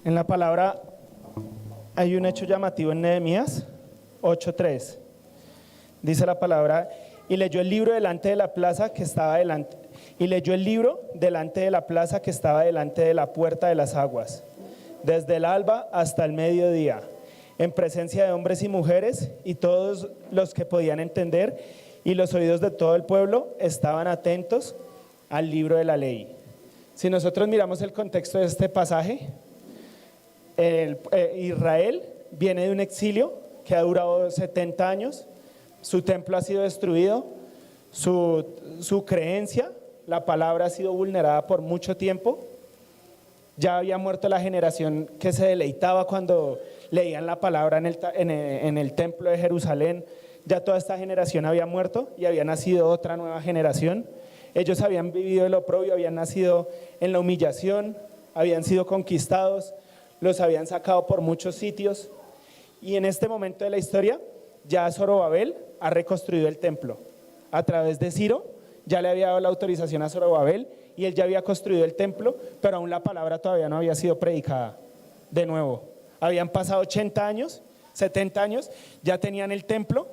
En la palabra hay un hecho llamativo en Nehemías 8:3. Dice la palabra: y leyó el libro delante de la plaza que estaba delante, y leyó el libro delante de la plaza que estaba delante de la puerta de las aguas, desde el alba hasta el mediodía, en presencia de hombres y mujeres y todos los que podían entender, y los oídos de todo el pueblo estaban atentos al libro de la ley. Si nosotros miramos el contexto de este pasaje, Israel viene de un exilio que ha durado 70 años, su templo ha sido destruido, su creencia, la palabra ha sido vulnerada por mucho tiempo. Ya había muerto la generación que se deleitaba cuando leían la palabra en el templo de Jerusalén. Ya toda esta generación había muerto y había nacido otra nueva generación. Ellos habían vivido el oprobio, habían nacido en la humillación, habían sido conquistados, los habían sacado por muchos sitios. Y en este momento de la historia, ya Zorobabel ha reconstruido el templo. A través de Ciro, ya le había dado la autorización a Zorobabel y él ya había construido el templo, pero aún la palabra todavía no había sido predicada de nuevo. Habían pasado 80 años, 70 años, ya tenían el templo.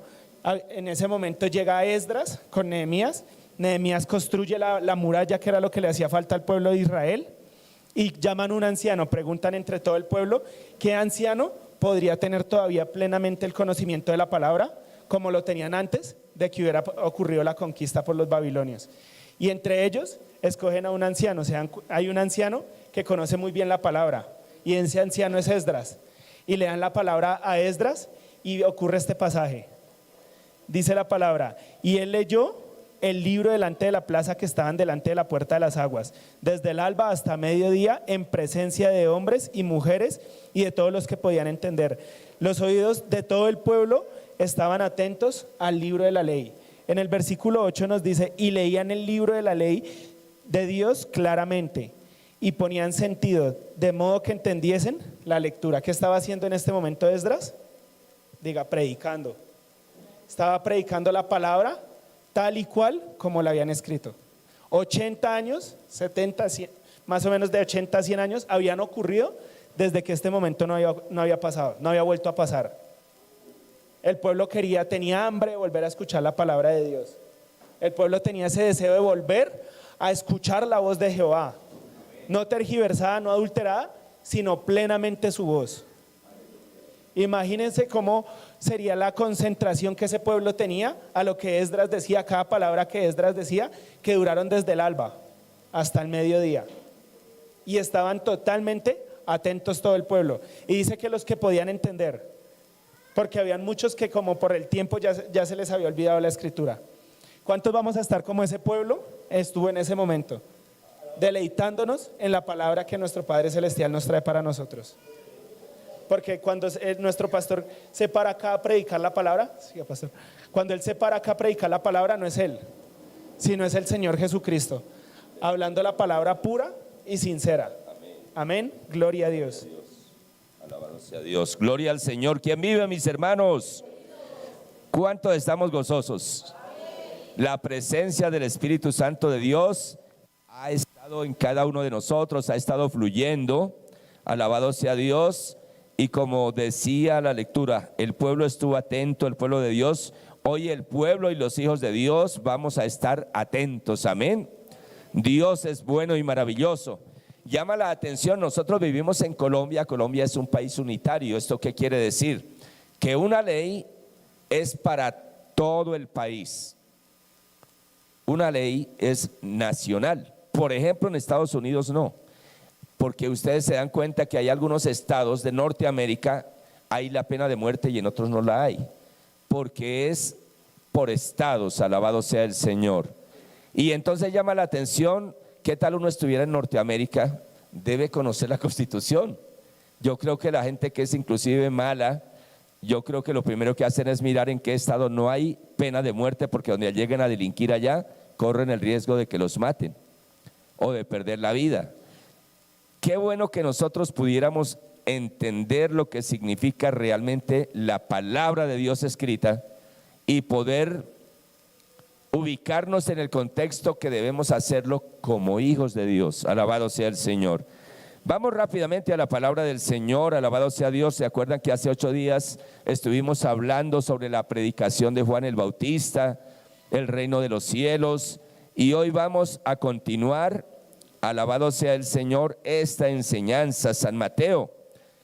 En ese momento llega Esdras con Nehemías. Nehemías construye la muralla, que era lo que le hacía falta al pueblo de Israel, y llaman a un anciano, preguntan entre todo el pueblo, ¿qué anciano podría tener todavía plenamente el conocimiento de la palabra, como lo tenían antes de que hubiera ocurrido la conquista por los babilonios? Y entre ellos escogen a un anciano. O sea, hay un anciano que conoce muy bien la palabra, y ese anciano es Esdras, y le dan la palabra a Esdras y ocurre este pasaje. Dice la palabra: y él leyó el libro delante de la plaza que estaban delante de la puerta de las aguas, desde el alba hasta mediodía, en presencia de hombres y mujeres y de todos los que podían entender. Los oídos de todo el pueblo estaban atentos al libro de la ley. En el versículo 8 nos dice: y leían el libro de la ley de Dios claramente y ponían sentido, de modo que entendiesen la lectura. ¿Qué estaba haciendo en este momento Esdras? Diga, predicando. Estaba predicando la palabra tal y cual como la habían escrito. 80 años, 70, 100, más o menos de 80 a 100 años habían ocurrido desde que este momento no había pasado, no había vuelto a pasar. El pueblo tenía hambre de volver a escuchar la palabra de Dios. El pueblo tenía ese deseo de volver a escuchar la voz de Jehová, no tergiversada, no adulterada, sino plenamente su voz. Imagínense cómo sería la concentración que ese pueblo tenía a lo que Esdras decía, cada palabra que Esdras decía, que duraron desde el alba hasta el mediodía. Y estaban totalmente atentos todo el pueblo. Y dice que los que podían entender, porque habían muchos que como por el tiempo ya se les había olvidado la escritura. ¿Cuántos vamos a estar como ese pueblo estuvo en ese momento? Deleitándonos en la palabra que nuestro Padre Celestial nos trae para nosotros. Porque cuando nuestro pastor se para acá a predicar la palabra, sí, pastor, cuando él se para acá a predicar la palabra, no es él, sino es el Señor Jesucristo, hablando la palabra pura y sincera. Amén. Gloria a Dios. Alabado sea Dios. Gloria al Señor. ¿Quién vive, mis hermanos? ¿Cuántos estamos gozosos? La presencia del Espíritu Santo de Dios ha estado en cada uno de nosotros, ha estado fluyendo. Alabado sea Dios. Y como decía la lectura, el pueblo estuvo atento, el pueblo de Dios. Hoy el pueblo y los hijos de Dios vamos a estar atentos. Amén. Dios es bueno y maravilloso. Llama la atención, nosotros vivimos en Colombia. Colombia es un país unitario. ¿Esto qué quiere decir? Que una ley es para todo el país. Una ley es nacional. Por ejemplo, en Estados Unidos no. Porque ustedes se dan cuenta que hay algunos estados de Norteamérica, hay la pena de muerte y en otros no la hay. Porque es por estados, alabado sea el Señor. Y entonces llama la atención, ¿qué tal uno estuviera en Norteamérica? Debe conocer la Constitución. Yo creo que la gente que es inclusive mala, yo creo que lo primero que hacen es mirar en qué estado no hay pena de muerte, porque donde lleguen a delinquir allá, corren el riesgo de que los maten o de perder la vida. Qué bueno que nosotros pudiéramos entender lo que significa realmente la palabra de Dios escrita y poder ubicarnos en el contexto que debemos hacerlo como hijos de Dios. Alabado sea el Señor. Vamos rápidamente a la palabra del Señor, alabado sea Dios. ¿Se acuerdan que hace 8 días estuvimos hablando sobre la predicación de Juan el Bautista, el reino de los cielos? Y hoy vamos a continuar, alabado sea el Señor, esta enseñanza. San Mateo,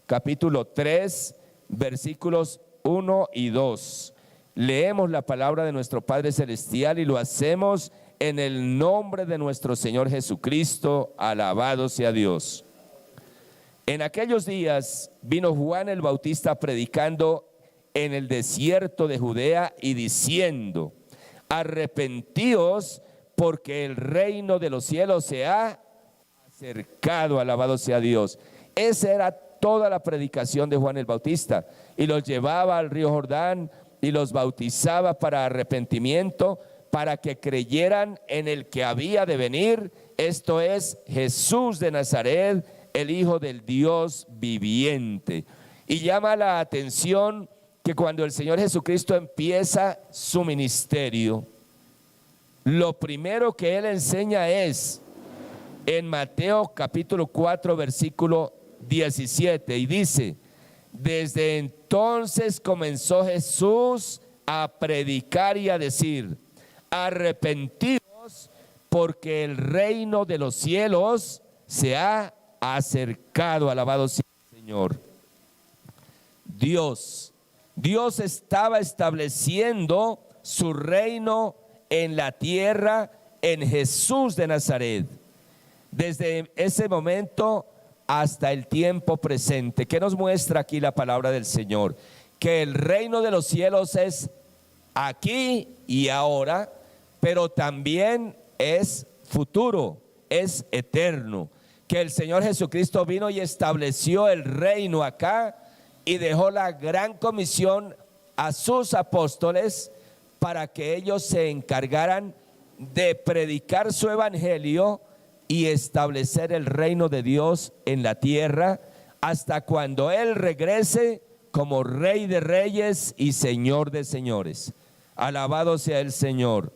capítulo 3, versículos 1 y 2. Leemos la palabra de nuestro Padre Celestial y lo hacemos en el nombre de nuestro Señor Jesucristo, alabado sea Dios. En aquellos días vino Juan el Bautista predicando en el desierto de Judea y diciendo: arrepentíos, porque el reino de los cielos se ha acercado, alabado sea Dios. Esa era toda la predicación de Juan el Bautista, y los llevaba al río Jordán y los bautizaba para arrepentimiento, para que creyeran en el que había de venir, esto es, Jesús de Nazaret, el Hijo del Dios viviente. Y llama la atención que cuando el Señor Jesucristo empieza su ministerio, lo primero que Él enseña es en Mateo capítulo 4 versículo 17, y dice: desde entonces comenzó Jesús a predicar y a decir: arrepentidos, porque el reino de los cielos se ha acercado, alabado sea el Señor. Dios estaba estableciendo su reino en la tierra en Jesús de Nazaret, desde ese momento hasta el tiempo presente. ¿Qué nos muestra aquí la palabra del Señor? Que el reino de los cielos es aquí y ahora, pero también es futuro, es eterno. Que el Señor Jesucristo vino y estableció el reino acá y dejó la gran comisión a sus apóstoles para que ellos se encargaran de predicar su evangelio y establecer el reino de Dios en la tierra hasta cuando Él regrese como Rey de Reyes y Señor de Señores. Alabado sea el Señor.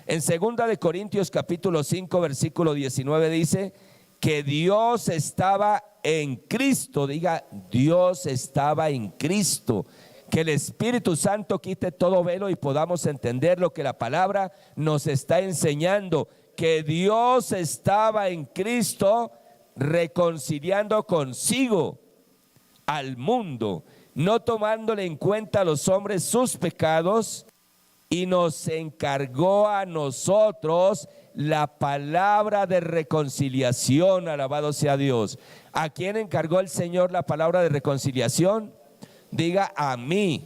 En 2 de Corintios capítulo 5 versículo 19 dice que Dios estaba en Cristo. Diga, Dios estaba en Cristo. Que el Espíritu Santo quite todo velo y podamos entender lo que la palabra nos está enseñando. Que Dios estaba en Cristo reconciliando consigo al mundo, no tomándole en cuenta a los hombres sus pecados, y nos encargó a nosotros la palabra de reconciliación, alabado sea Dios. ¿A quién encargó el Señor la palabra de reconciliación? Diga, a mí.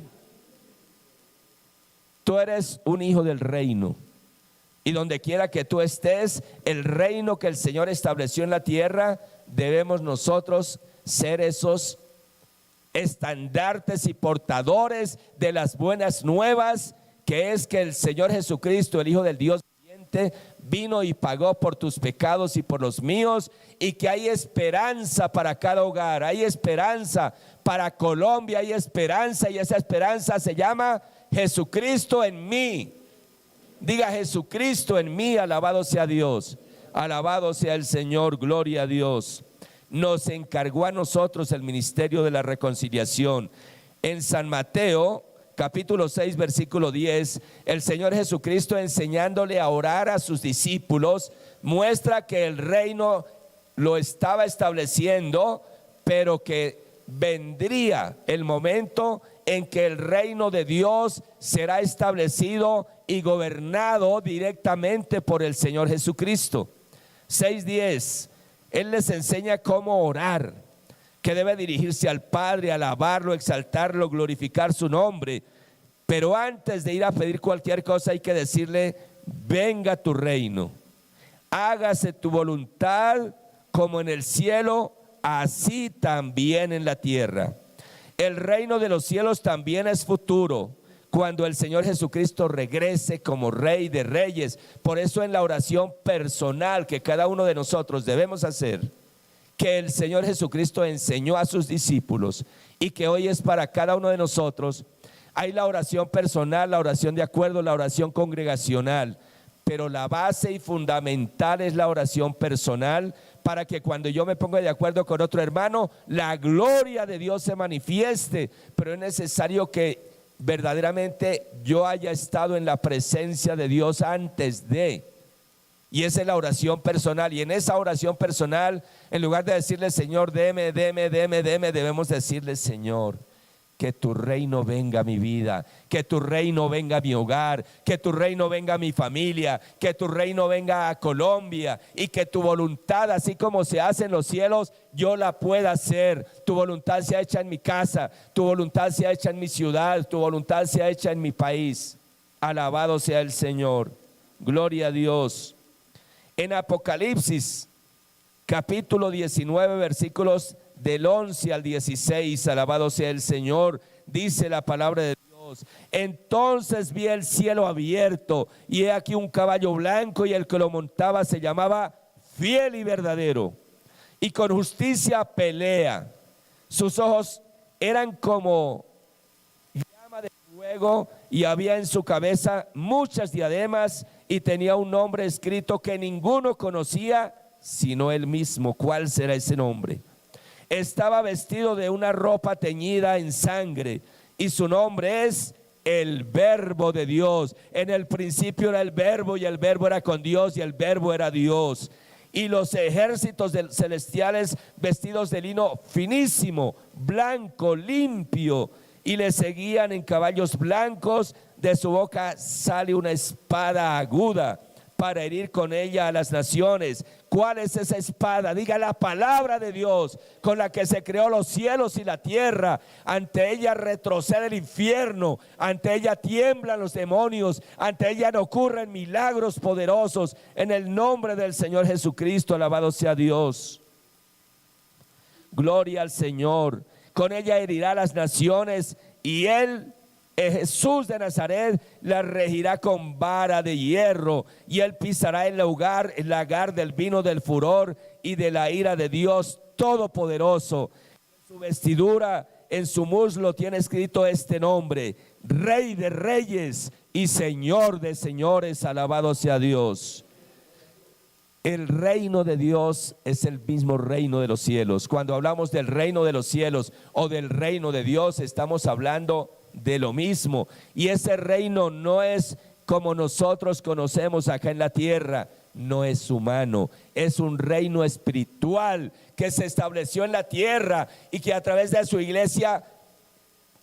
Tú eres un hijo del reino, y donde quiera que tú estés, el reino que el Señor estableció en la tierra, debemos nosotros ser esos estandartes y portadores de las buenas nuevas, que es que el Señor Jesucristo, el Hijo del Dios viviente, vino y pagó por tus pecados y por los míos, y que hay esperanza para cada hogar, hay esperanza para Colombia, hay esperanza, y esa esperanza se llama Jesucristo en mí. Diga, Jesucristo en mí, alabado sea Dios, alabado sea el Señor, gloria a Dios. Nos encargó a nosotros el ministerio de la reconciliación. En San Mateo capítulo 6 versículo 10, el Señor Jesucristo, enseñándole a orar a sus discípulos, muestra que el reino lo estaba estableciendo, pero que vendría el momento en que el reino de Dios será establecido y gobernado directamente por el Señor Jesucristo. 6:10, Él les enseña cómo orar, que debe dirigirse al Padre, alabarlo, exaltarlo, glorificar su nombre. Pero antes de ir a pedir cualquier cosa hay que decirle: venga tu reino, hágase tu voluntad como en el cielo, así también en la tierra. El reino de los cielos también es futuro, cuando el Señor Jesucristo regrese como Rey de Reyes. Por eso en la oración personal que cada uno de nosotros debemos hacer, que el Señor Jesucristo enseñó a sus discípulos y que hoy es para cada uno de nosotros, hay la oración personal, la oración de acuerdo, la oración congregacional. pero la base y fundamental es la oración personal, para que cuando yo me ponga de acuerdo con otro hermano, la gloria de Dios se manifieste. Pero es necesario que verdaderamente yo haya estado en la presencia de Dios antes de. Y esa es la oración personal. Y en esa oración personal, en lugar de decirle, Señor, deme, debemos decirle, Señor, que tu reino venga a mi vida, que tu reino venga a mi hogar, que tu reino venga a mi familia, que tu reino venga a Colombia, y que tu voluntad, así como se hace en los cielos, yo la pueda hacer. Tu voluntad sea hecha en mi casa, tu voluntad sea hecha en mi ciudad, tu voluntad sea hecha en mi país. Alabado sea el Señor. Gloria a Dios. En Apocalipsis, capítulo 19, versículos del 11 al 16, alabado sea el Señor, dice la palabra de Dios. Entonces vi el cielo abierto, y he aquí un caballo blanco, y el que lo montaba se llamaba Fiel y Verdadero, y con justicia pelea. Sus ojos eran como llama de fuego, y había en su cabeza muchas diademas, y tenía un nombre escrito que ninguno conocía sino él mismo. ¿Cuál será ese nombre? Estaba vestido de una ropa teñida en sangre, y su nombre es el Verbo de Dios. En el principio era el Verbo, y el Verbo era con Dios, y el Verbo era Dios. Y los ejércitos celestiales, vestidos de lino finísimo, blanco, limpio, y le seguían en caballos blancos. De su boca sale una espada aguda, para herir con ella a las naciones. ¿Cuál es esa espada? Diga: la palabra de Dios, con la que se creó los cielos y la tierra. Ante ella retrocede el infierno, ante ella tiemblan los demonios, ante ella no ocurren milagros poderosos. En el nombre del Señor Jesucristo, alabado sea Dios. Gloria al Señor. Con ella herirá a las naciones, y él, Jesús de Nazaret, la regirá con vara de hierro, y él pisará el lagar del vino del furor y de la ira de Dios Todopoderoso. En su vestidura, en su muslo, tiene escrito este nombre: Rey de Reyes y Señor de Señores. Alabado sea Dios. El reino de Dios es el mismo reino de los cielos. Cuando hablamos del reino de los cielos o del reino de Dios, estamos hablando de lo mismo. Y ese reino no es como nosotros conocemos acá en la tierra, no es humano, es un reino espiritual que se estableció en la tierra y que a través de su iglesia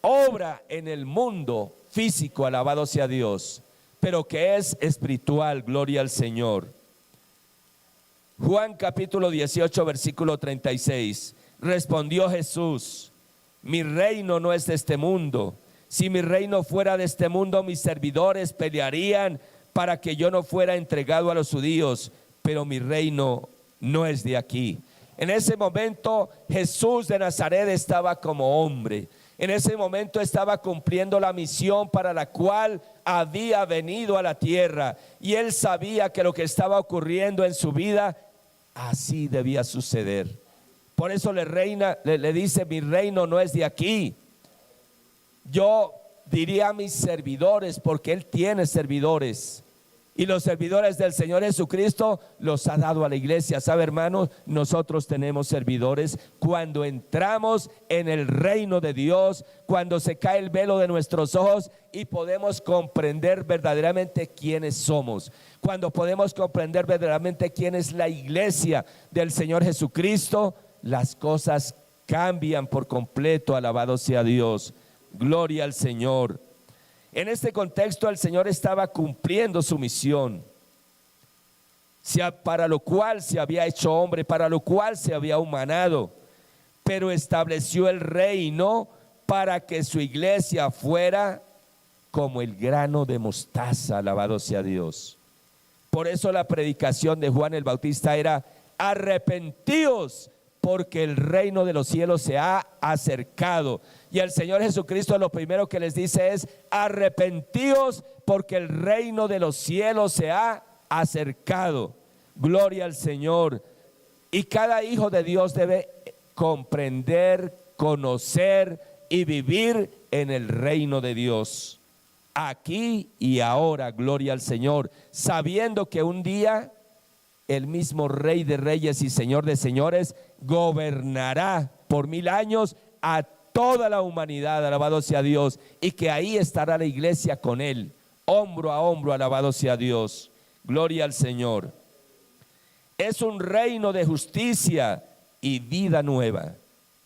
obra en el mundo físico, alabado sea Dios, pero que es espiritual. Gloria al Señor. Juan capítulo 18, versículo 36. Respondió Jesús: mi reino no es de este mundo. Si mi reino fuera de este mundo, mis servidores pelearían para que yo no fuera entregado a los judíos, pero mi reino no es de aquí. En ese momento Jesús de Nazaret estaba como hombre. En ese momento estaba cumpliendo la misión para la cual había venido a la tierra, y él sabía que lo que estaba ocurriendo en su vida así debía suceder. Por eso le dice: mi reino no es de aquí. Yo diría a mis servidores, porque él tiene servidores, y los servidores del Señor Jesucristo los ha dado a la iglesia. ¿Sabe, hermanos? Nosotros tenemos servidores. Cuando entramos en el reino de Dios, cuando se cae el velo de nuestros ojos y podemos comprender verdaderamente quiénes somos, cuando podemos comprender verdaderamente quién es la iglesia del Señor Jesucristo, las cosas cambian por completo. Alabado sea Dios. Gloria al Señor. En este contexto, el Señor estaba cumpliendo su misión, para lo cual se había hecho hombre, para lo cual se había humanado, pero estableció el reino para que su iglesia fuera como el grano de mostaza. Alabado sea Dios. Por eso la predicación de Juan el Bautista era: arrepentíos, porque el reino de los cielos se ha acercado. Y el Señor Jesucristo lo primero que les dice es: arrepentíos, porque el reino de los cielos se ha acercado. Gloria al Señor. Y cada hijo de Dios debe comprender, conocer y vivir en el reino de Dios. aquí y ahora, gloria al Señor, sabiendo que un día el mismo Rey de Reyes y Señor de Señores gobernará por 1000 años a toda la humanidad, alabado sea Dios, y que ahí estará la iglesia con Él, hombro a hombro, alabado sea Dios, gloria al Señor. Es un reino de justicia y vida nueva.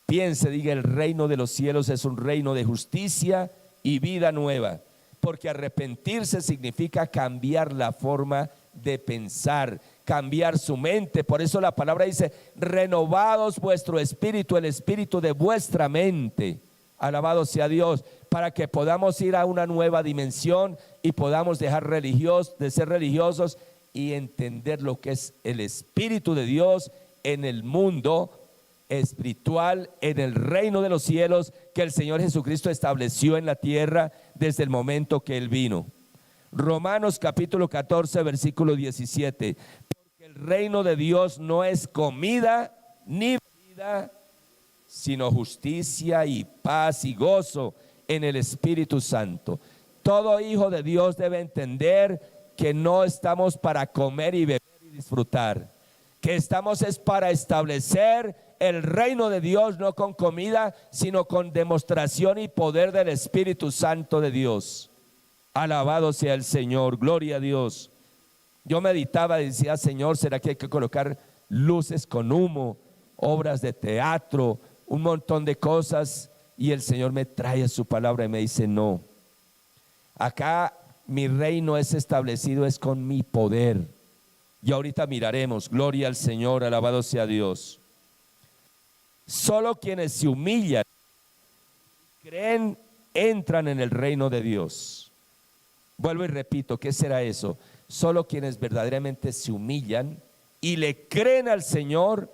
Piense, diga, el reino de los cielos es un reino de justicia y vida nueva, porque arrepentirse significa cambiar la forma de pensar, cambiar su mente. Por eso la palabra dice, renovados vuestro espíritu, el espíritu de vuestra mente, alabado sea Dios, para que podamos ir a una nueva dimensión y podamos dejar de ser religiosos y entender lo que es el Espíritu de Dios en el mundo espiritual, en el reino de los cielos que el Señor Jesucristo estableció en la tierra desde el momento que Él vino. Romanos capítulo 14 versículo 17, porque el reino de Dios no es comida ni bebida, sino justicia y paz y gozo en el Espíritu Santo. Todo hijo de Dios debe entender que no estamos para comer y beber y disfrutar, que estamos es para establecer el reino de Dios, no con comida, sino con demostración y poder del Espíritu Santo de Dios. Alabado sea el Señor, gloria a Dios. Yo meditaba y decía, Señor, ¿será que hay que colocar luces con humo, obras de teatro, un montón de cosas? Y el Señor me trae su palabra y me dice, no, acá mi reino es establecido, es con mi poder. Y ahorita miraremos, gloria al Señor, alabado sea Dios. Solo quienes se humillan, creen, entran en el reino de Dios. Vuelvo y repito, ¿qué será eso? Solo quienes verdaderamente se humillan y le creen al Señor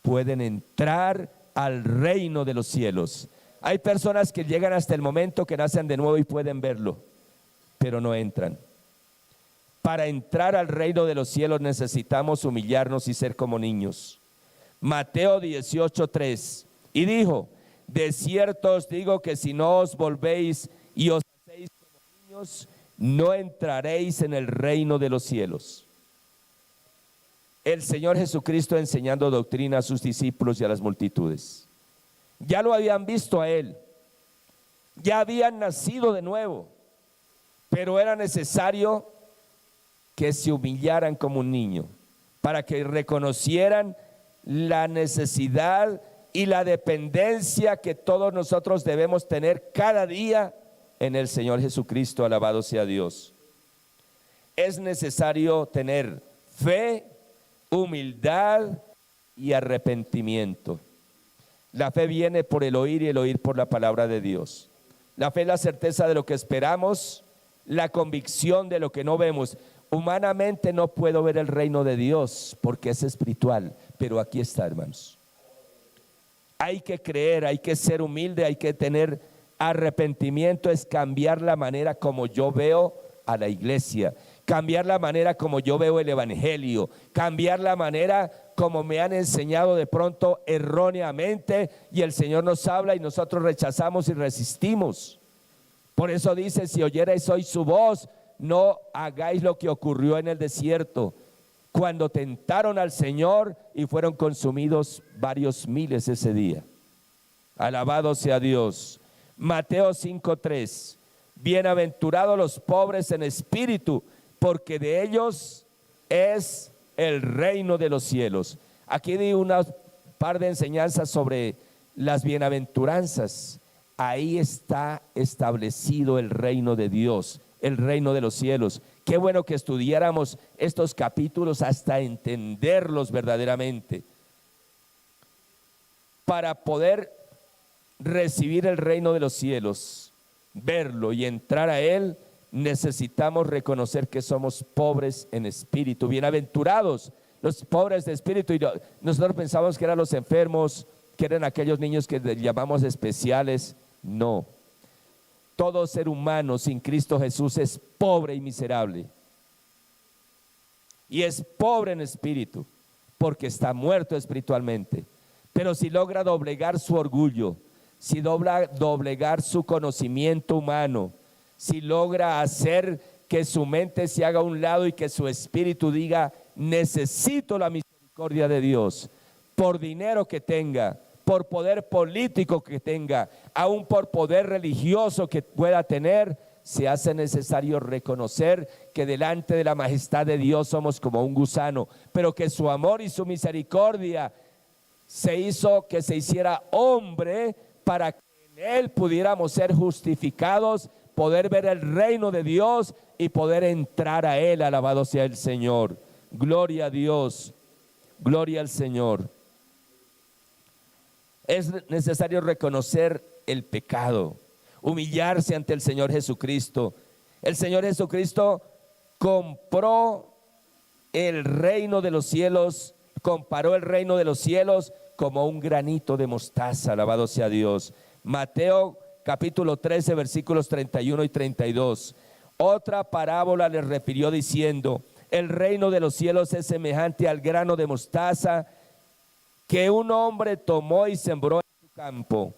pueden entrar al reino de los cielos. Hay personas que llegan hasta el momento que nacen de nuevo y pueden verlo, pero no entran. Para entrar al reino de los cielos necesitamos humillarnos y ser como niños. Mateo 18:3, y dijo, de cierto os digo que si no os volvéis y os hacéis como niños, no entraréis en el reino de los cielos. El Señor Jesucristo enseñando doctrina a sus discípulos y a las multitudes. Ya lo habían visto a Él, ya habían nacido de nuevo, pero era necesario que se humillaran como un niño, para que reconocieran la necesidad y la dependencia que todos nosotros debemos tener cada día en el Señor Jesucristo, alabado sea Dios. Es necesario tener fe, humildad y arrepentimiento. La fe viene por el oír y el oír por la palabra de Dios. La fe es la certeza de lo que esperamos, la convicción de lo que no vemos. Humanamente no puedo ver el reino de Dios porque es espiritual, pero aquí está, hermanos. Hay que creer, hay que ser humilde, hay que tener arrepentimiento, es cambiar la manera como yo veo a la iglesia, cambiar la manera como yo veo el evangelio, cambiar la manera como me han enseñado de pronto erróneamente, y el Señor nos habla y nosotros rechazamos y resistimos. Por eso dice, si oyerais hoy su voz, no hagáis lo que ocurrió en el desierto, cuando tentaron al Señor y fueron consumidos varios miles ese día. Alabado sea Dios. Mateo 5:3, bienaventurados los pobres en espíritu, porque de ellos es el reino de los cielos. Aquí di una par de enseñanzas sobre las bienaventuranzas. Ahí está establecido el reino de Dios, el reino de los cielos. Qué bueno que estudiáramos estos capítulos hasta entenderlos verdaderamente, para poder recibir el reino de los cielos, verlo y entrar a él. Necesitamos reconocer que somos pobres en espíritu. Bienaventurados los pobres de espíritu. Y nosotros pensamos que eran los enfermos, que eran aquellos niños que llamamos especiales. No, todo ser humano sin Cristo Jesús es pobre y miserable, y es pobre en espíritu porque está muerto espiritualmente. Pero si logra doblegar su orgullo, si logra doblegar su conocimiento humano, si logra hacer que su mente se haga a un lado y que su espíritu diga, necesito la misericordia de Dios, por dinero que tenga, por poder político que tenga, aún por poder religioso que pueda tener, se hace necesario reconocer que delante de la majestad de Dios somos como un gusano, pero que su amor y su misericordia se hizo que se hiciera hombre para que en él pudiéramos ser justificados, poder ver el reino de Dios y poder entrar a él. Alabado sea el Señor. Gloria a Dios, gloria al Señor. Es necesario reconocer el pecado, humillarse ante el Señor Jesucristo. El Señor Jesucristo compró el reino de los cielos, comparó el reino de los cielos como un granito de mostaza. Alabado sea Dios. Mateo capítulo 13 versículos 31 y 32. Otra parábola les refirió diciendo, el reino de los cielos es semejante al grano de mostaza que un hombre tomó y sembró en su campo,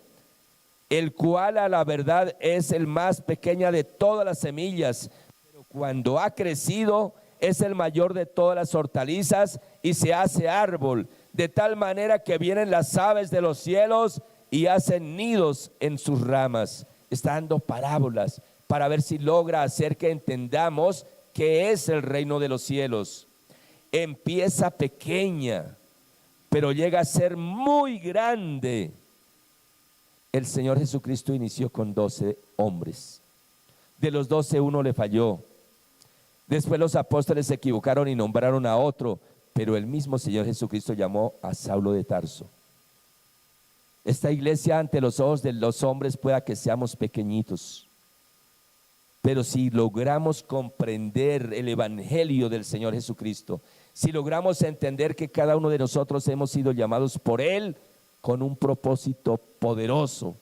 el cual a la verdad es el más pequeña de todas las semillas, pero cuando ha crecido es el mayor de todas las hortalizas y se hace árbol, de tal manera que vienen las aves de los cielos y hacen nidos en sus ramas. Está dando parábolas para ver si logra hacer que entendamos qué es el reino de los cielos. Empieza pequeña, pero llega a ser muy grande. El Señor Jesucristo inició con 12 hombres. De los 12, uno le falló. Después los apóstoles se equivocaron y nombraron a otro, pero el mismo Señor Jesucristo llamó a Saulo de Tarso. Esta iglesia ante los ojos de los hombres pueda que seamos pequeñitos, pero si logramos comprender el evangelio del Señor Jesucristo, si logramos entender que cada uno de nosotros hemos sido llamados por Él con un propósito poderoso,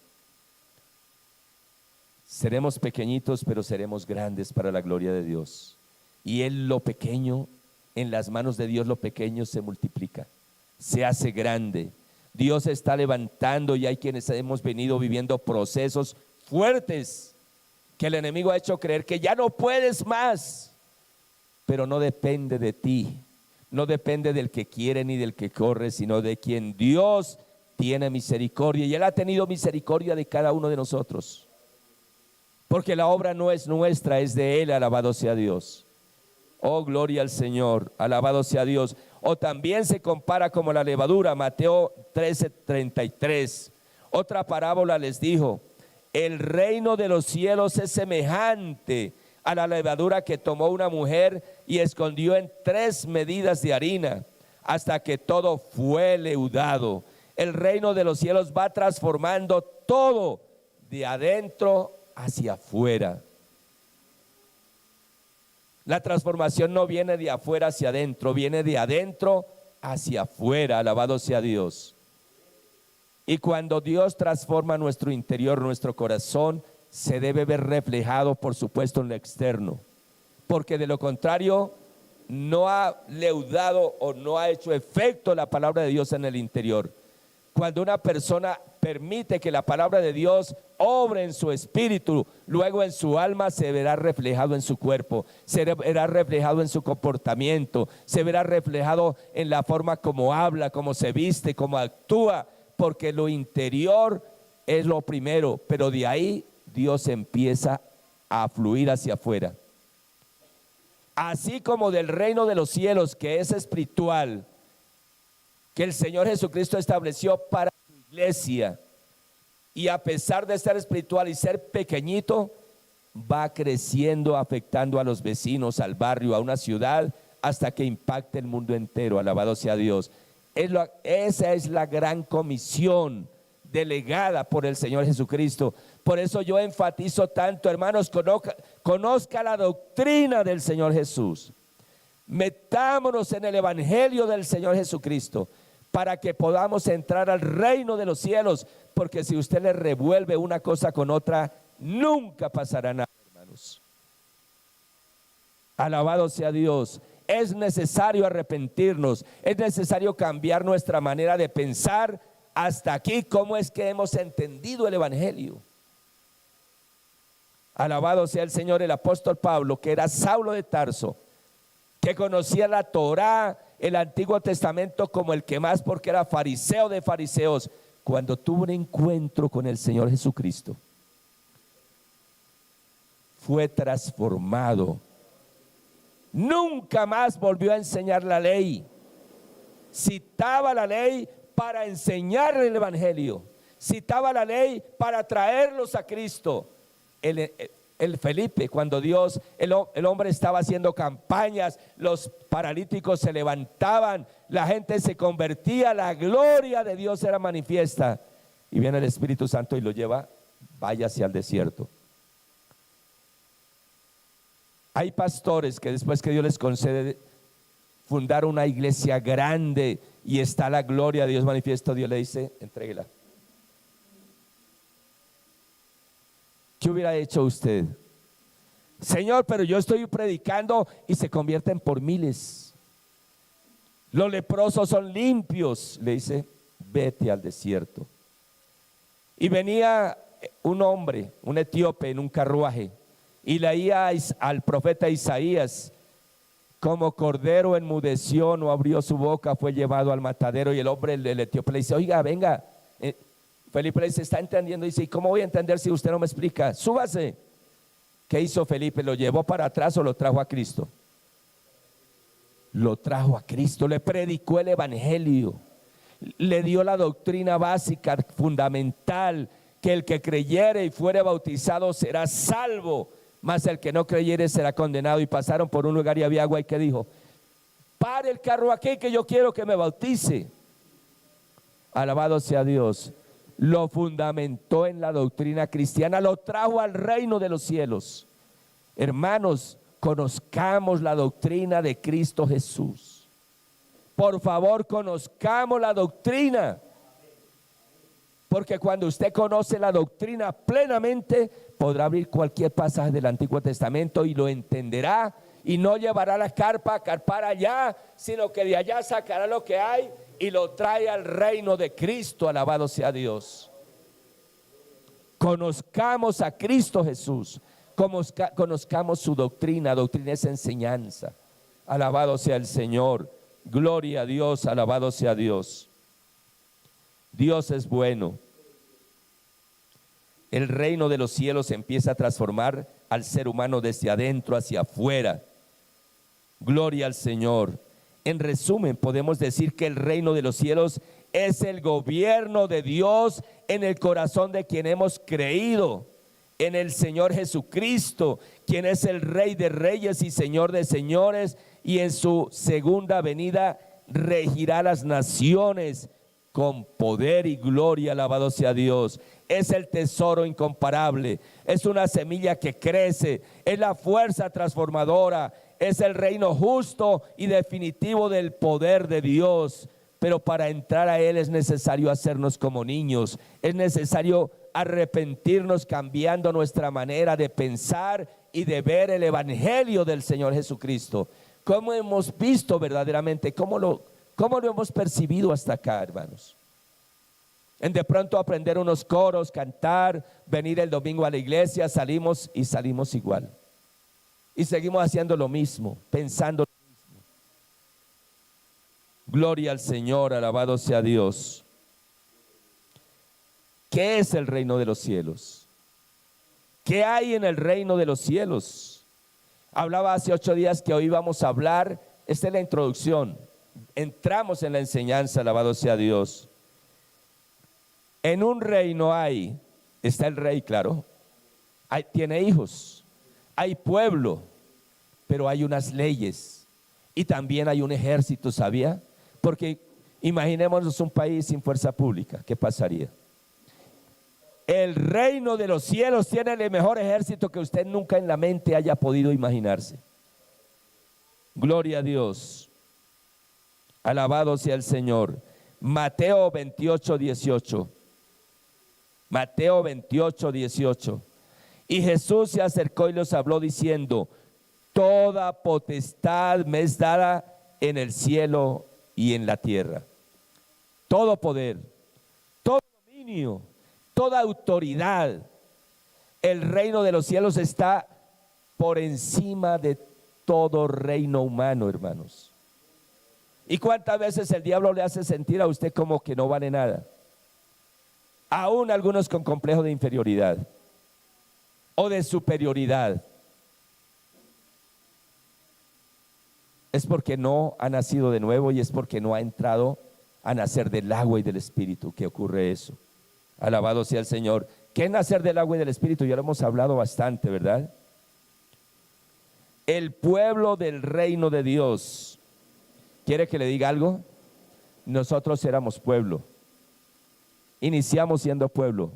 seremos pequeñitos, pero seremos grandes para la gloria de Dios. Y Él, lo pequeño, en las manos de Dios lo pequeño se multiplica, se hace grande. Dios está levantando y hay quienes hemos venido viviendo procesos fuertes que el enemigo ha hecho creer que ya no puedes más, pero no depende de ti, no depende del que quiere ni del que corre, sino de quien Dios tiene misericordia, y Él ha tenido misericordia de cada uno de nosotros, porque la obra no es nuestra, es de Él. Alabado sea Dios. Oh, gloria al Señor, alabado sea Dios. O también se compara como la levadura, Mateo 13:33. Otra parábola les dijo, el reino de los cielos es semejante a la levadura que tomó una mujer y escondió en 3 medidas de harina hasta que todo fue leudado. El reino de los cielos va transformando todo de adentro hacia afuera. La transformación no viene de afuera hacia adentro, viene de adentro hacia afuera. Alabado sea Dios. Y cuando Dios transforma nuestro interior, nuestro corazón, se debe ver reflejado, por supuesto, en lo externo, porque de lo contrario no ha leudado o no ha hecho efecto la palabra de Dios en el interior. Cuando una persona permite que la palabra de Dios obre en su espíritu, luego en su alma, se verá reflejado en su cuerpo, se verá reflejado en su comportamiento, se verá reflejado en la forma como habla, como se viste, como actúa, porque lo interior es lo primero, pero de ahí Dios empieza a fluir hacia afuera. Así como del reino de los cielos, que es espiritual, que el Señor Jesucristo estableció para su iglesia, y a pesar de ser espiritual y ser pequeñito, va creciendo, afectando a los vecinos, al barrio, a una ciudad, hasta que impacte el mundo entero. Alabado sea Dios. Esa es la gran comisión delegada por el Señor Jesucristo. Por eso yo enfatizo tanto, hermanos, conozca la doctrina del Señor Jesús. Metámonos en el evangelio del Señor Jesucristo para que podamos entrar al reino de los cielos, porque si usted le revuelve una cosa con otra, nunca pasará nada, hermanos. Alabado sea Dios. Es necesario arrepentirnos, es necesario cambiar nuestra manera de pensar. Hasta aquí, ¿cómo es que hemos entendido el evangelio? Alabado sea el Señor. El apóstol Pablo, que era Saulo de Tarso, que conocía la Torá, el Antiguo Testamento como el que más, porque era fariseo de fariseos, cuando tuvo un encuentro con el Señor Jesucristo, fue transformado. Nunca más volvió a enseñar la ley. Citaba la ley para enseñar el evangelio. Citaba la ley para traerlos a Cristo. El Felipe, cuando el hombre estaba haciendo campañas, los paralíticos se levantaban, la gente se convertía, la gloria de Dios era manifiesta. Y viene el Espíritu Santo y lo lleva, váyase al desierto. Hay pastores que después que Dios les concede fundar una iglesia grande y está la gloria de Dios manifiesto, Dios le dice, entréguela. ¿Qué hubiera hecho usted? Señor, pero yo estoy predicando y se convierten por miles. Los leprosos son limpios. Le dice, vete al desierto. Y venía un hombre, un etíope en un carruaje, y leía al profeta Isaías: como cordero enmudeció, no abrió su boca, fue llevado al matadero. Y el hombre, el etíope, le dice, oiga, venga. Felipe le dice, ¿está entendiendo? Dice, ¿y cómo voy a entender si usted no me explica? Súbase. ¿Qué hizo Felipe? ¿Lo llevó para atrás o lo trajo a Cristo? Lo trajo a Cristo, le predicó el evangelio, le dio la doctrina básica, fundamental, que el que creyere y fuere bautizado será salvo, mas el que no creyere será condenado. Y pasaron por un lugar y había agua, y que dijo, pare el carro aquí que yo quiero que me bautice. Alabado sea Dios. Lo fundamentó en la doctrina cristiana, lo trajo al reino de los cielos. Hermanos, conozcamos la doctrina de Cristo Jesús. Por favor, conozcamos la doctrina. Porque cuando usted conoce la doctrina plenamente, podrá abrir cualquier pasaje del Antiguo Testamento y lo entenderá, y no llevará la carpa a carpar allá, sino que de allá sacará lo que hay y lo trae al reino de Cristo. Alabado sea Dios. Conozcamos a Cristo Jesús, conozcamos su doctrina. Doctrina es enseñanza. Alabado sea el Señor. Gloria a Dios, alabado sea Dios. Dios es bueno. El reino de los cielos empieza a transformar al ser humano desde adentro hacia afuera. Gloria al Señor. En resumen, podemos decir que el reino de los cielos es el gobierno de Dios en el corazón de quien hemos creído en el Señor Jesucristo, quien es el Rey de reyes y Señor de señores, y en su segunda venida regirá las naciones con poder y gloria. Alabado sea Dios. Es el tesoro incomparable, es una semilla que crece, es la fuerza transformadora, es el reino justo y definitivo del poder de Dios. Pero para entrar a Él es necesario hacernos como niños, es necesario arrepentirnos, cambiando nuestra manera de pensar y de ver el evangelio del Señor Jesucristo. ¿Cómo hemos visto verdaderamente? ¿Cómo lo hemos percibido hasta acá, hermanos? En de pronto aprender unos coros, cantar, venir el domingo a la iglesia, salimos igual. Y seguimos haciendo lo mismo, pensando lo mismo. Gloria al Señor, alabado sea Dios. ¿Qué es el reino de los cielos? ¿Qué hay en el reino de los cielos? Hablaba hace 8 días que hoy vamos a hablar, esta es la introducción. Entramos en la enseñanza, alabado sea Dios. En un reino está el rey, claro, tiene hijos, hay pueblo, pero hay unas leyes y también hay un ejército, ¿sabía? Porque imaginémonos un país sin fuerza pública, ¿qué pasaría? El reino de los cielos tiene el mejor ejército que usted nunca en la mente haya podido imaginarse. Gloria a Dios. Alabado sea el Señor. Mateo 28, 18. Mateo 28, 18. Y Jesús se acercó y les habló diciendo: toda potestad me es dada en el cielo y en la tierra. Todo poder, todo dominio, toda autoridad El reino de los cielos está por encima de todo reino humano, hermanos. ¿Y cuántas veces el diablo le hace sentir a usted como que no vale nada? Aún algunos con complejo de inferioridad o de superioridad. Es porque no ha nacido de nuevo y es porque no ha entrado a nacer del agua y del Espíritu que ocurre eso. Alabado sea el Señor. ¿Qué es nacer del agua y del Espíritu? Ya lo hemos hablado bastante, ¿verdad? El pueblo del reino de Dios. ¿Quiere que le diga algo? Nosotros éramos pueblo. Iniciamos siendo pueblo.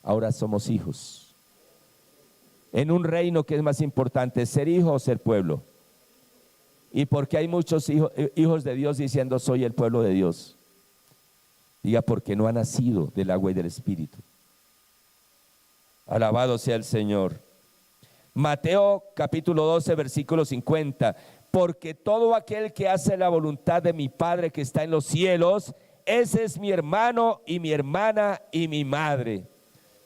Ahora somos hijos. En un reino que es más importante, ser hijo o ser pueblo. ¿Y por qué hay muchos hijos de Dios diciendo soy el pueblo de Dios? Diga, porque no ha nacido del agua y del Espíritu. Alabado sea el Señor. Mateo capítulo 12 versículo 50. Porque todo aquel que hace la voluntad de mi Padre que está en los cielos, ese es mi hermano y mi hermana y mi madre.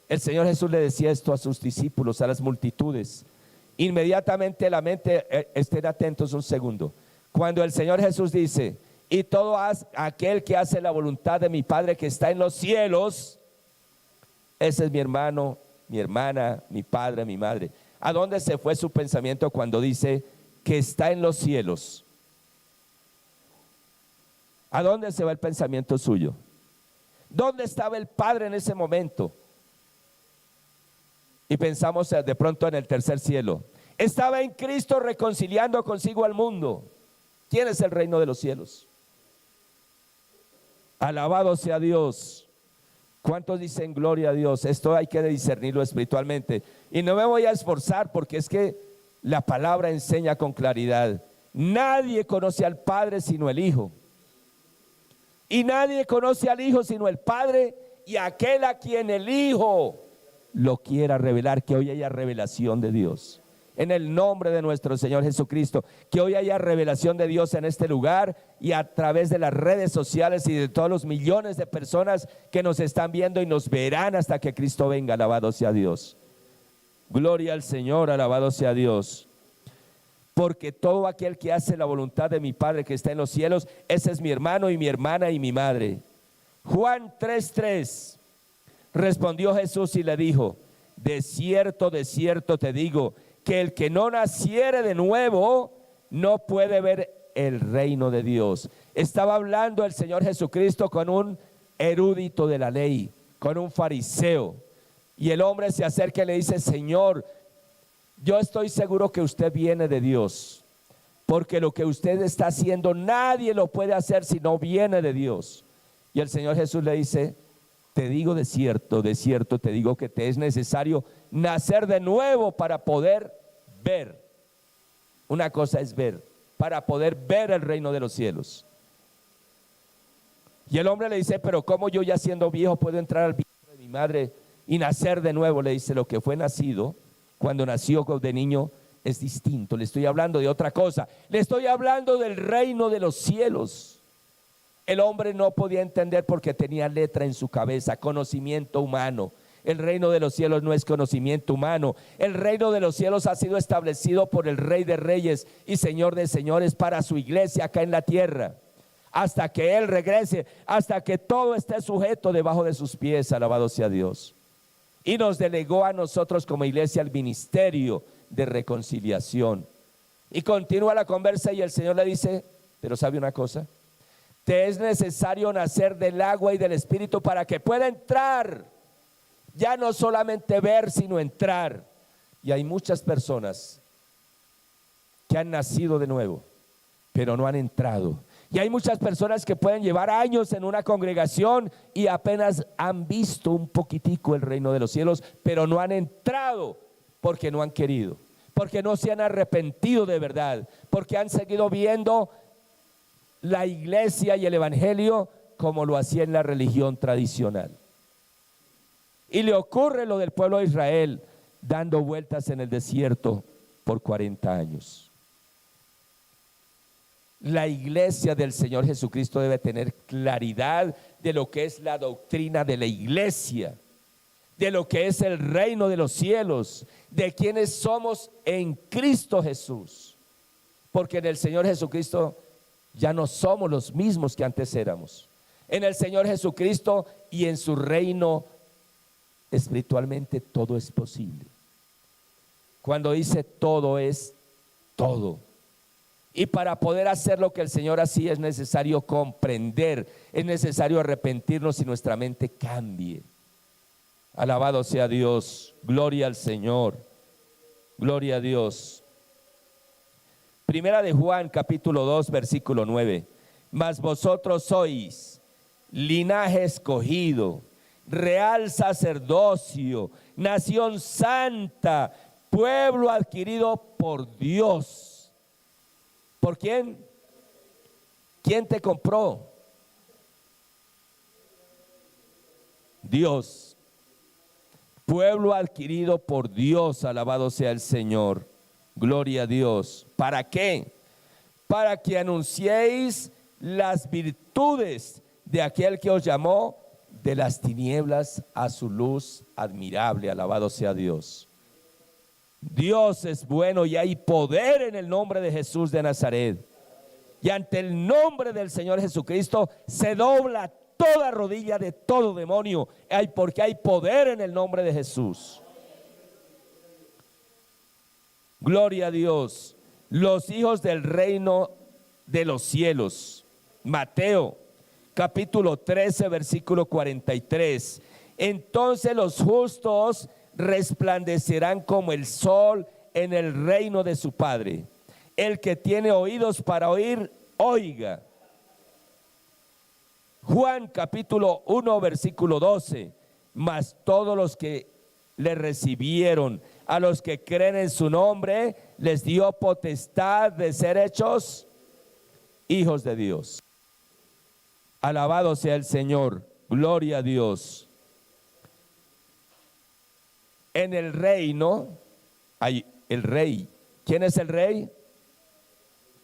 El Señor Jesús le decía esto a sus discípulos, a las multitudes. Inmediatamente la mente, estén atentos un segundo. Cuando el Señor Jesús dice, y todo aquel que hace la voluntad de mi Padre que está en los cielos, ese es mi hermano, mi hermana, mi padre, mi madre. ¿A dónde se fue su pensamiento cuando dice que está en los cielos? ¿A dónde se va el pensamiento suyo? ¿Dónde estaba el Padre en ese momento? Y pensamos de pronto en el tercer cielo. Estaba en Cristo reconciliando consigo al mundo. ¿Quién es el reino de los cielos? Alabado sea Dios. ¿Cuántos dicen gloria a Dios? Esto hay que discernirlo espiritualmente. Y no me voy a esforzar porque es que la palabra enseña con claridad. Nadie conoce al Padre sino el Hijo. Y nadie conoce al Hijo sino el Padre y aquel a quien el Hijo lo quiera revelar. Que hoy haya revelación de Dios. En el nombre de nuestro Señor Jesucristo, que hoy haya revelación de Dios en este lugar y a través de las redes sociales y de todos los millones de personas que nos están viendo y nos verán hasta que Cristo venga. Alabado sea Dios. Gloria al Señor, alabado sea Dios. Porque todo aquel que hace la voluntad de mi Padre que está en los cielos, ese es mi hermano y mi hermana y mi madre. Juan 3:3. Respondió Jesús y le dijo, de cierto te digo, que el que no naciere de nuevo no puede ver el reino de Dios. Estaba hablando el Señor Jesucristo con un erudito de la ley, con un fariseo. Y el hombre se acerca y le dice, Señor, yo estoy seguro que usted viene de Dios, porque lo que usted está haciendo nadie lo puede hacer si no viene de Dios. Y el Señor Jesús le dice, te digo de cierto te digo que te es necesario nacer de nuevo para poder ver. Una cosa es ver, para poder ver el reino de los cielos. Y el hombre le dice, pero ¿cómo yo ya siendo viejo puedo entrar al vientre de mi madre y nacer de nuevo? Le dice, lo que fue nacido, cuando nació de niño, es distinto. Le estoy hablando de otra cosa. Le estoy hablando del reino de los cielos. El hombre no podía entender porque tenía letra en su cabeza, conocimiento humano. El reino de los cielos no es conocimiento humano. El reino de los cielos ha sido establecido por el Rey de Reyes y Señor de Señores para su iglesia acá en la tierra. Hasta que Él regrese, hasta que todo esté sujeto debajo de sus pies, alabado sea Dios. Y nos delegó a nosotros como iglesia el ministerio de reconciliación. Y continúa la conversa y el Señor le dice, pero ¿sabe una cosa? Te es necesario nacer del agua y del Espíritu para que pueda entrar. Ya no solamente ver, sino entrar. Y hay muchas personas que han nacido de nuevo, pero no han entrado. Y hay muchas personas que pueden llevar años en una congregación y apenas han visto un poquitico el reino de los cielos, pero no han entrado porque no han querido, porque no se han arrepentido de verdad, porque han seguido viendo la iglesia y el evangelio como lo hacía en la religión tradicional. Y le ocurre lo del pueblo de Israel dando vueltas en el desierto por 40 años. La iglesia del Señor Jesucristo debe tener claridad de lo que es la doctrina de la iglesia. de lo que es el reino de los cielos, de quienes somos en Cristo Jesús. Porque en el Señor Jesucristo ya no somos los mismos que antes éramos. En el Señor Jesucristo y en su reino espiritualmente todo es posible. Cuando dice todo es todo. Y para poder hacer lo que el Señor hacía es necesario comprender, es necesario arrepentirnos y nuestra mente cambie. Alabado sea Dios, gloria al Señor, gloria a Dios. Primera de Juan capítulo 2 versículo 9. Mas vosotros sois linaje escogido, real sacerdocio, nación santa, pueblo adquirido por Dios. ¿Por quién? ¿Quién te compró? Dios. Pueblo adquirido por Dios, alabado sea el Señor. Gloria a Dios. ¿Para qué? Para que anunciéis las virtudes de aquel que os llamó de las tinieblas a su luz admirable. Alabado sea Dios. Dios es bueno y hay poder en el nombre de Jesús de Nazaret. Y ante el nombre del Señor Jesucristo se dobla toda rodilla de todo demonio, porque hay poder en el nombre de Jesús. Gloria a Dios. Los hijos del reino de los cielos. Mateo capítulo 13 versículo 43. Entonces los justos resplandecerán como el sol en el reino de su Padre. El que tiene oídos para oír, oiga. Juan capítulo 1 versículo 12. Mas todos los que le recibieron, a los que creen en su nombre, les dio potestad de ser hechos hijos de Dios. Alabado sea el Señor, gloria a Dios. En el reino hay el rey. ¿Quién es el rey?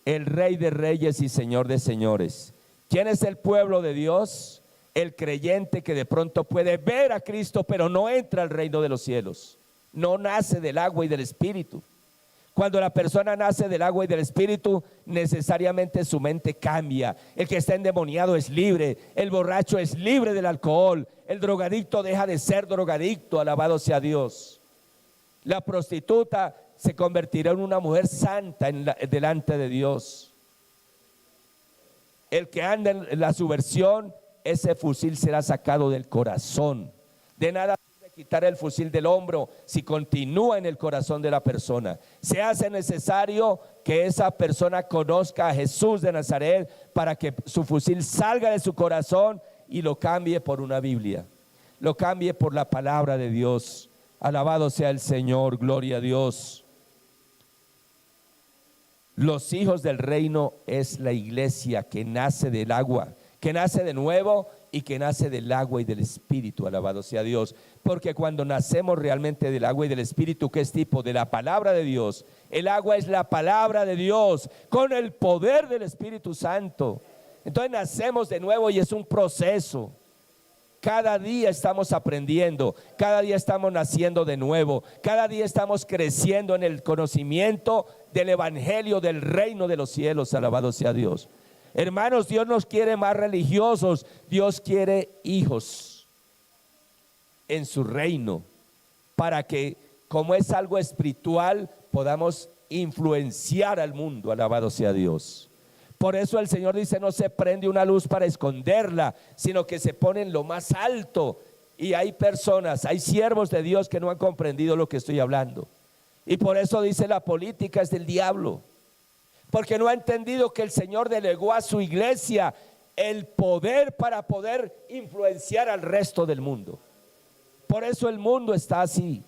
El Rey de reyes y Señor de señores. ¿Quién es el pueblo de Dios? El creyente que de pronto puede ver a Cristo, pero no entra al reino de los cielos. No nace del agua y del Espíritu. Cuando la persona nace del agua y del Espíritu, necesariamente su mente cambia. El que está endemoniado es libre, el borracho es libre del alcohol, el drogadicto deja de ser drogadicto, alabado sea Dios. La prostituta se convertirá en una mujer santa delante de Dios. El que anda en la subversión, ese fusil será sacado del corazón. De nada sirve quitar el fusil del hombro si continúa en el corazón de la persona. Se hace necesario que esa persona conozca a Jesús de Nazaret para que su fusil salga de su corazón y lo cambie por una Biblia. Lo cambie por la palabra de Dios. Alabado sea el Señor, gloria a Dios. Los hijos del reino es la iglesia que nace del agua, que nace de nuevo y que nace del agua y del Espíritu, alabado sea Dios. Porque cuando nacemos realmente del agua y del Espíritu, ¿qué es tipo? De la palabra de Dios. El agua es la palabra de Dios con el poder del Espíritu Santo. Entonces nacemos de nuevo y es un proceso. Cada día estamos aprendiendo, cada día estamos naciendo de nuevo, cada día estamos creciendo en el conocimiento del evangelio del reino de los cielos, alabado sea Dios. Hermanos, Dios nos quiere más religiosos, Dios quiere hijos en su reino, para que, como es algo espiritual, podamos influenciar al mundo, alabado sea Dios. Por eso el Señor dice: no se prende una luz para esconderla, sino que se pone en lo más alto. Y hay personas, hay siervos de Dios que no han comprendido lo que estoy hablando. Y por eso dice: la política es del diablo. Porque no ha entendido que el Señor delegó a su iglesia el poder para poder influenciar al resto del mundo. Por eso el mundo está así.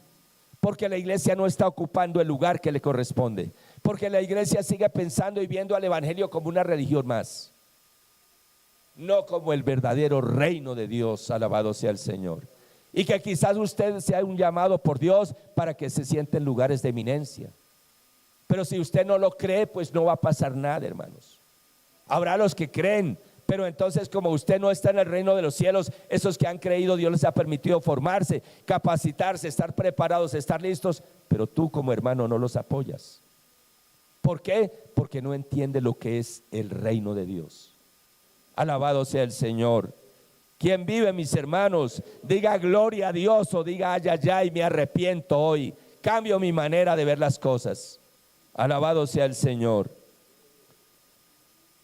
Porque la iglesia no está ocupando el lugar que le corresponde. Porque la iglesia sigue pensando y viendo al evangelio como una religión más, no como el verdadero reino de Dios, alabado sea el Señor. Y que quizás usted sea un llamado por Dios para que se siente en lugares de eminencia. Pero si usted no lo cree, pues no va a pasar nada, hermanos. Habrá los que creen, Pero entonces, como usted no está en el reino de los cielos, esos que han creído, Dios les ha permitido formarse, capacitarse, estar preparados, estar listos, pero tú como hermano no los apoyas. ¿Por qué? Porque no entiende lo que es el reino de Dios. Alabado sea el Señor. Quien vive, mis hermanos, diga gloria a Dios o diga ay, ay, ay, me arrepiento hoy. Cambio mi manera de ver las cosas. Alabado sea el Señor.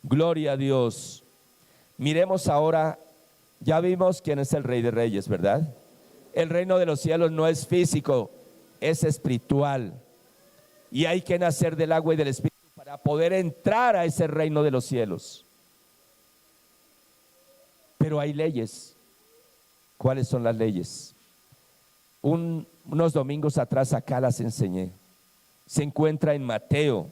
Gloria a Dios. Miremos ahora, ya vimos quién es el Rey de Reyes, ¿verdad? El reino de los cielos no es físico, es espiritual. Y hay que nacer del agua y del Espíritu para poder entrar a ese reino de los cielos. Pero hay leyes. ¿Cuáles son las leyes? Unos domingos atrás acá las enseñé. Se encuentra en Mateo,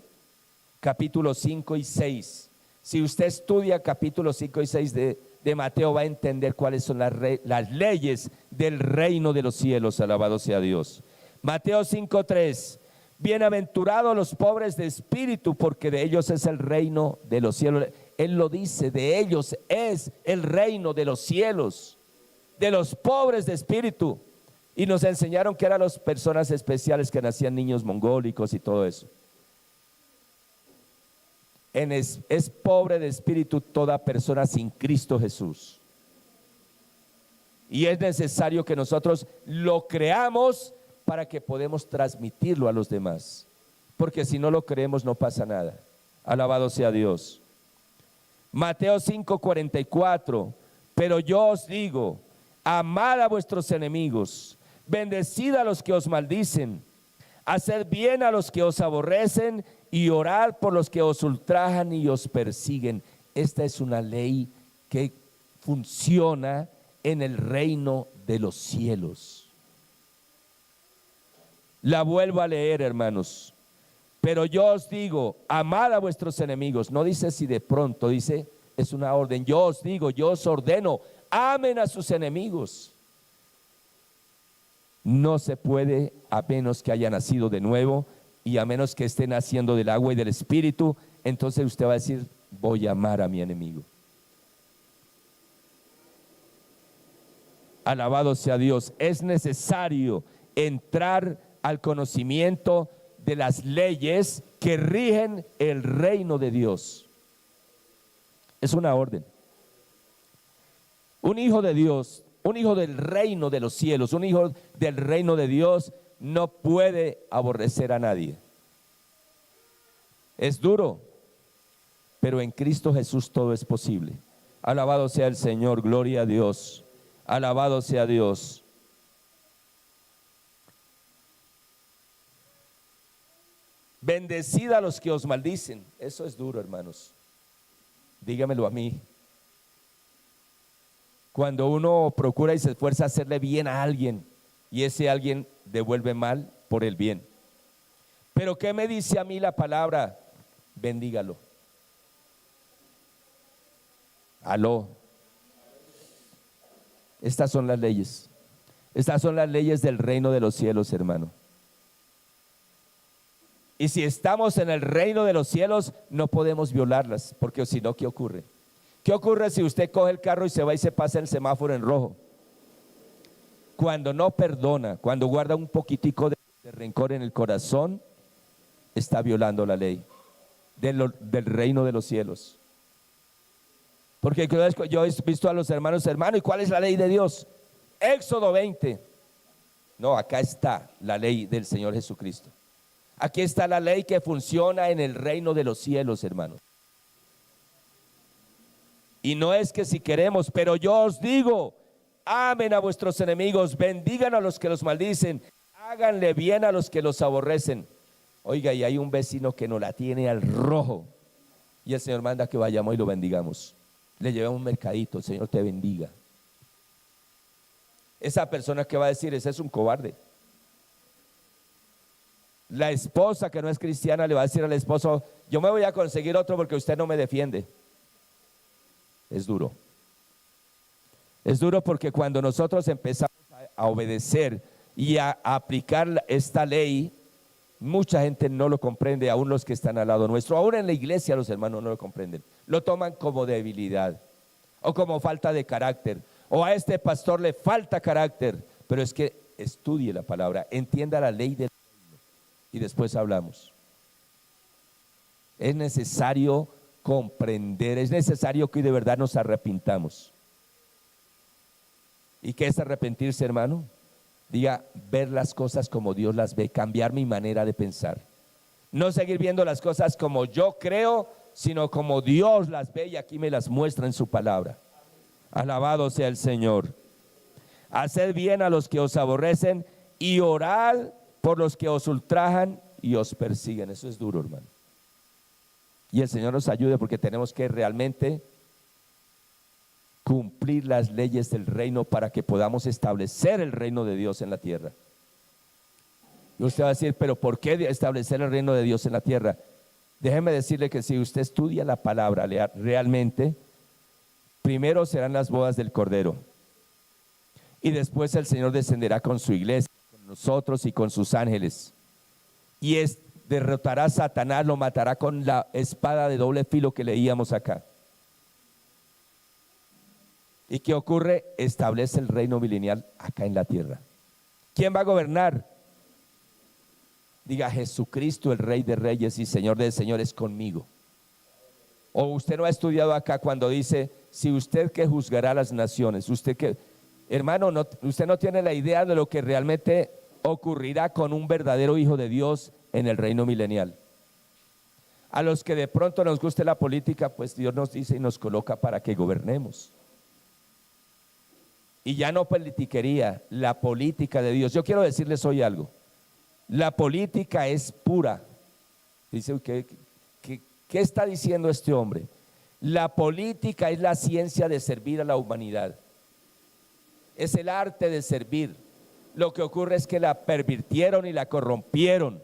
capítulo 5 y 6. Si usted estudia capítulos 5 y 6 de Mateo, va a entender cuáles son las leyes del reino de los cielos. Alabado sea Dios. Mateo 5:3. Bienaventurados los pobres de espíritu, porque de ellos es el reino de los cielos. Él lo dice, de ellos es el reino de los cielos, de los pobres de espíritu. Y nos enseñaron que eran las personas especiales que nacían niños mongólicos y todo eso. Es pobre de espíritu toda persona sin Cristo Jesús. Y es necesario que nosotros lo creamos para que podamos transmitirlo a los demás. Porque si no lo creemos no pasa nada. Alabado sea Dios. Mateo 5:44. Pero yo os digo, amad a vuestros enemigos, bendecid a los que os maldicen, haced bien a los que os aborrecen y orad por los que os ultrajan y os persiguen. Esta es una ley que funciona en el reino de los cielos. La vuelvo a leer, hermanos. Pero yo os digo, amad a vuestros enemigos. No dice si de pronto, dice, es una orden. Yo os digo, yo os ordeno, amen a sus enemigos. No se puede a menos que haya nacido de nuevo y a menos que esté naciendo del agua y del Espíritu. Entonces usted va a decir, voy a amar a mi enemigo. Alabado sea Dios. Es necesario entrar al conocimiento de las leyes que rigen el reino de Dios. Es una orden. Un hijo de Dios, un hijo del reino de los cielos, un hijo del reino de Dios no puede aborrecer a nadie. Es duro, pero en Cristo Jesús todo es posible. Alabado sea el Señor, gloria a Dios. Alabado sea Dios. Bendecid a los que os maldicen. Eso es duro, hermanos. Dígamelo a mí. Cuando uno procura y se esfuerza a hacerle bien a alguien y ese alguien devuelve mal por el bien. Pero ¿qué me dice a mí la palabra? Bendígalo. Aló. Estas son las leyes. Estas son las leyes del reino de los cielos, hermano. Y si estamos en el reino de los cielos, no podemos violarlas, porque si no, ¿qué ocurre? ¿Qué ocurre si usted coge el carro y se va y se pasa el semáforo en rojo? Cuando no perdona, cuando guarda un poquitico de rencor en el corazón, está violando la ley del reino de los cielos. Porque yo he visto a los hermanos, ¿y cuál es la ley de Dios? Éxodo 20. No, acá está la ley del Señor Jesucristo. Aquí está la ley que funciona en el reino de los cielos, hermanos. Y no es que si queremos, pero yo os digo, amen a vuestros enemigos, bendigan a los que los maldicen, háganle bien a los que los aborrecen. Oiga, y hay un vecino que nos la tiene al rojo y el Señor manda que vayamos y lo bendigamos. Le llevamos un mercadito, el Señor te bendiga. Esa persona que va a decir, ese es un cobarde. La esposa que no es cristiana le va a decir al esposo, yo me voy a conseguir otro porque usted no me defiende. Es duro. Es duro porque cuando nosotros empezamos a obedecer y a aplicar esta ley, mucha gente no lo comprende, aún los que están al lado nuestro, aún en la iglesia los hermanos no lo comprenden, lo toman como debilidad. o como falta de carácter, o a este pastor le falta carácter. Pero es que estudie la palabra, entienda la ley del reino y después hablamos. Es necesario comprender, es necesario que de verdad nos arrepintamos. ¿Y qué es arrepentirse, hermano? Diga, ver las cosas como Dios las ve, cambiar mi manera de pensar. No seguir viendo las cosas como yo creo, sino como Dios las ve y aquí me las muestra en su palabra. Alabado sea el Señor. Haced bien a los que os aborrecen y orad por los que os ultrajan y os persiguen. Eso es duro, hermano. Y el Señor nos ayude porque tenemos que realmente cumplir las leyes del reino para que podamos establecer el reino de Dios en la tierra. Y usted va a decir, pero ¿por qué establecer el reino de Dios en la tierra? Déjeme decirle que si usted estudia la palabra realmente, primero serán las bodas del Cordero. Y después el Señor descenderá con su iglesia, con nosotros y con sus ángeles. Y derrotará a Satanás, lo matará con la espada de doble filo que leíamos acá. ¿Y qué ocurre? Establece el reino milenial acá en la tierra. ¿Quién va a gobernar? Diga, Jesucristo, el Rey de Reyes y Señor de Señores, conmigo. O usted no ha estudiado acá cuando dice, si usted que juzgará a las naciones, usted que... Hermano, usted no tiene la idea de lo que realmente ocurrirá con un verdadero hijo de Dios en el reino milenial. A los que de pronto nos guste la política, pues Dios nos dice y nos coloca para que gobernemos. Y ya no politiquería, la política de Dios. Yo quiero decirles hoy algo. La política es pura. Dice, ¿qué está diciendo este hombre? La política es la ciencia de servir a la humanidad. Es el arte de servir. Lo que ocurre es que la pervirtieron y la corrompieron.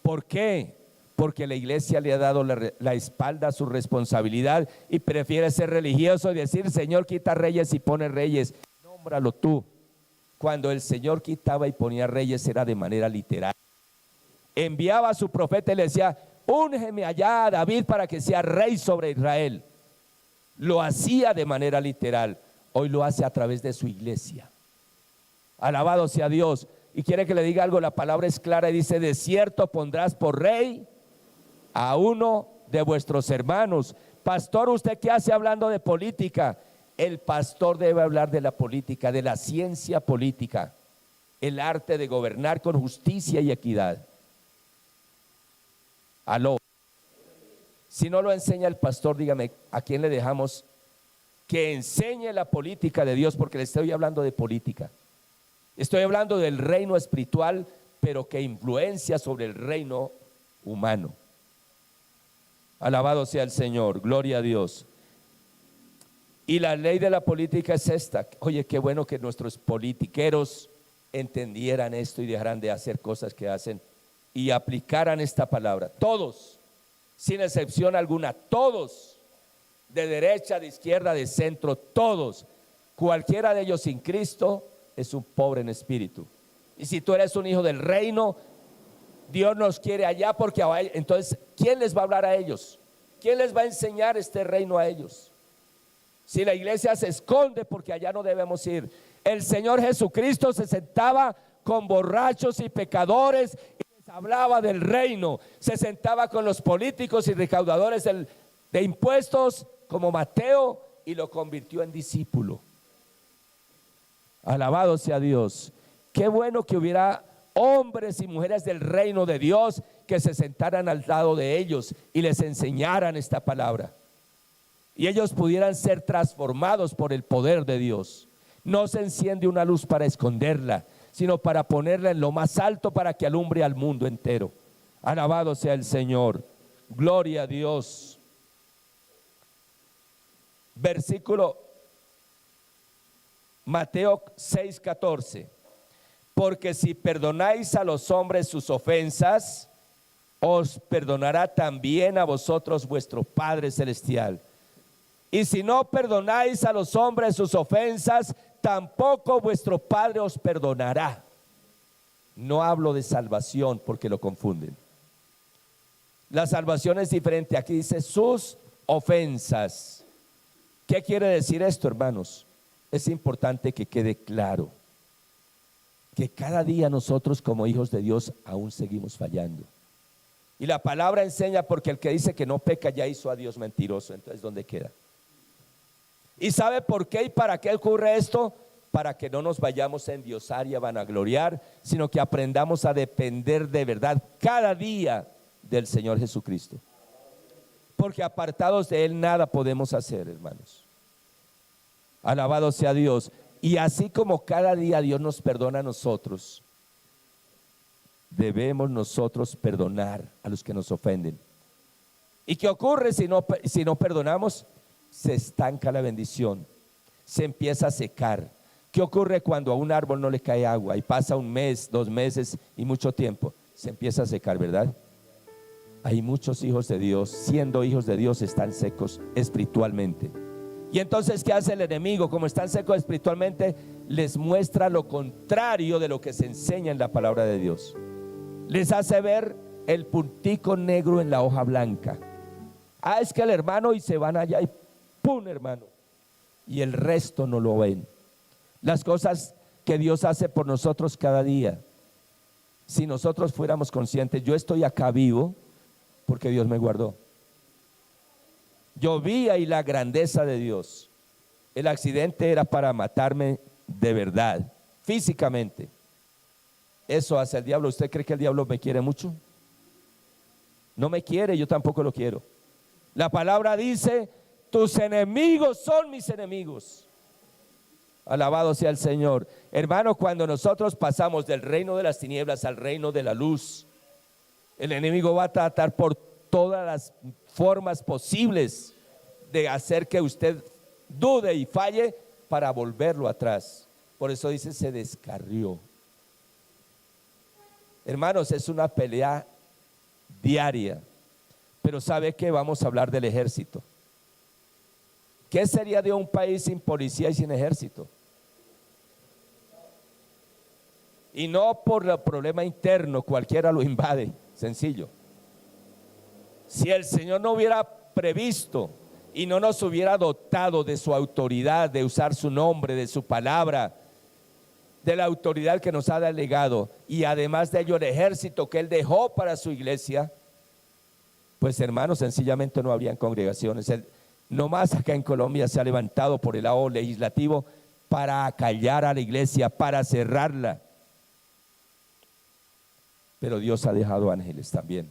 ¿Por qué? Porque la iglesia le ha dado la espalda a su responsabilidad y prefiere ser religioso y decir, Señor, quita reyes y pone reyes. Nómbralo tú. Cuando el Señor quitaba y ponía reyes era de manera literal. Enviaba a su profeta y le decía, úngeme allá a David para que sea rey sobre Israel. Lo hacía de manera literal. Hoy lo hace a través de su iglesia. Alabado sea Dios. Y quiere que le diga algo, la palabra es clara y dice, de cierto pondrás por rey a uno de vuestros hermanos. Pastor, ¿usted qué hace hablando de política? El pastor debe hablar de la política, de la ciencia política, el arte de gobernar con justicia y equidad. Aló. Si no lo enseña el pastor, dígame, ¿a quién le dejamos que enseñe la política de Dios? Porque le estoy hablando de política. Estoy hablando del reino espiritual, pero que influencia sobre el reino humano. Alabado sea el Señor, gloria a Dios. Y la ley de la política es esta. Oye, qué bueno que nuestros politiqueros entendieran esto y dejaran de hacer cosas que hacen y aplicaran esta palabra. Todos, sin excepción alguna, todos, de derecha, de izquierda, de centro, todos, cualquiera de ellos sin Cristo es un pobre en espíritu. Y si tú eres un hijo del reino, Dios nos quiere allá porque entonces, ¿quién les va a hablar a ellos? ¿Quién les va a enseñar este reino a ellos? Si la iglesia se esconde porque allá no debemos ir. El Señor Jesucristo se sentaba con borrachos y pecadores y les hablaba del reino. Se sentaba con los políticos y recaudadores de impuestos como Mateo y lo convirtió en discípulo. Alabado sea Dios. Qué bueno que hubiera hombres y mujeres del reino de Dios que se sentaran al lado de ellos y les enseñaran esta palabra. Y ellos pudieran ser transformados por el poder de Dios. No se enciende una luz para esconderla, sino para ponerla en lo más alto para que alumbre al mundo entero. Alabado sea el Señor. Gloria a Dios. Versículo Mateo 6:14. Porque si perdonáis a los hombres sus ofensas, os perdonará también a vosotros vuestro Padre Celestial. Y si no perdonáis a los hombres sus ofensas, tampoco vuestro Padre os perdonará. No hablo de salvación porque lo confunden. La salvación es diferente. Aquí dice sus ofensas. ¿Qué quiere decir esto, hermanos? Es importante que quede claro que cada día nosotros como hijos de Dios aún seguimos fallando. Y la palabra enseña, porque el que dice que no peca ya hizo a Dios mentiroso. Entonces, ¿dónde queda? ¿Y sabe por qué y para qué ocurre esto? Para que no nos vayamos a endiosar y a vanagloriar, sino que aprendamos a depender de verdad cada día del Señor Jesucristo. Porque apartados de Él nada podemos hacer, hermanos. Alabado sea Dios. Y así como cada día Dios nos perdona a nosotros, debemos nosotros perdonar a los que nos ofenden. ¿Y qué ocurre si no perdonamos? Se estanca la bendición, se empieza a secar. ¿Qué ocurre cuando a un árbol no le cae agua y pasa un mes, 2 meses y mucho tiempo? Se empieza a secar, ¿verdad? Hay muchos hijos de Dios, siendo hijos de Dios, están secos espiritualmente. Y entonces, ¿qué hace el enemigo? Como están secos espiritualmente, les muestra lo contrario de lo que se enseña en la palabra de Dios. Les hace ver el puntico negro en la hoja blanca. Ah, es que el hermano, y se van allá y ¡pum!, hermano. Y el resto no lo ven. Las cosas que Dios hace por nosotros cada día, si nosotros fuéramos conscientes, yo estoy acá vivo porque Dios me guardó. Yo vi ahí la grandeza de Dios. El accidente era para matarme de verdad, físicamente. Eso hace el diablo. ¿Usted cree que el diablo me quiere mucho? No me quiere, yo tampoco lo quiero. La palabra dice: tus enemigos son mis enemigos. Alabado sea el Señor. Hermano, cuando nosotros pasamos del reino de las tinieblas al reino de la luz, el enemigo va a tratar por todas las formas posibles de hacer que usted dude y falle para volverlo atrás. Por eso dice: se descarrió. Hermanos, es una pelea diaria. Pero ¿sabe qué? Vamos a hablar del ejército. ¿Qué sería de un país sin policía y sin ejército? Y no por el problema interno, cualquiera lo invade, sencillo. Si el Señor no hubiera previsto y no nos hubiera dotado de su autoridad, de usar su nombre, de su palabra, de la autoridad que nos ha delegado, y además de ello el ejército que Él dejó para su iglesia, pues hermanos, sencillamente no habrían congregaciones. Nomás acá en Colombia se ha levantado por el lado legislativo para acallar a la iglesia, para cerrarla. Pero Dios ha dejado ángeles también.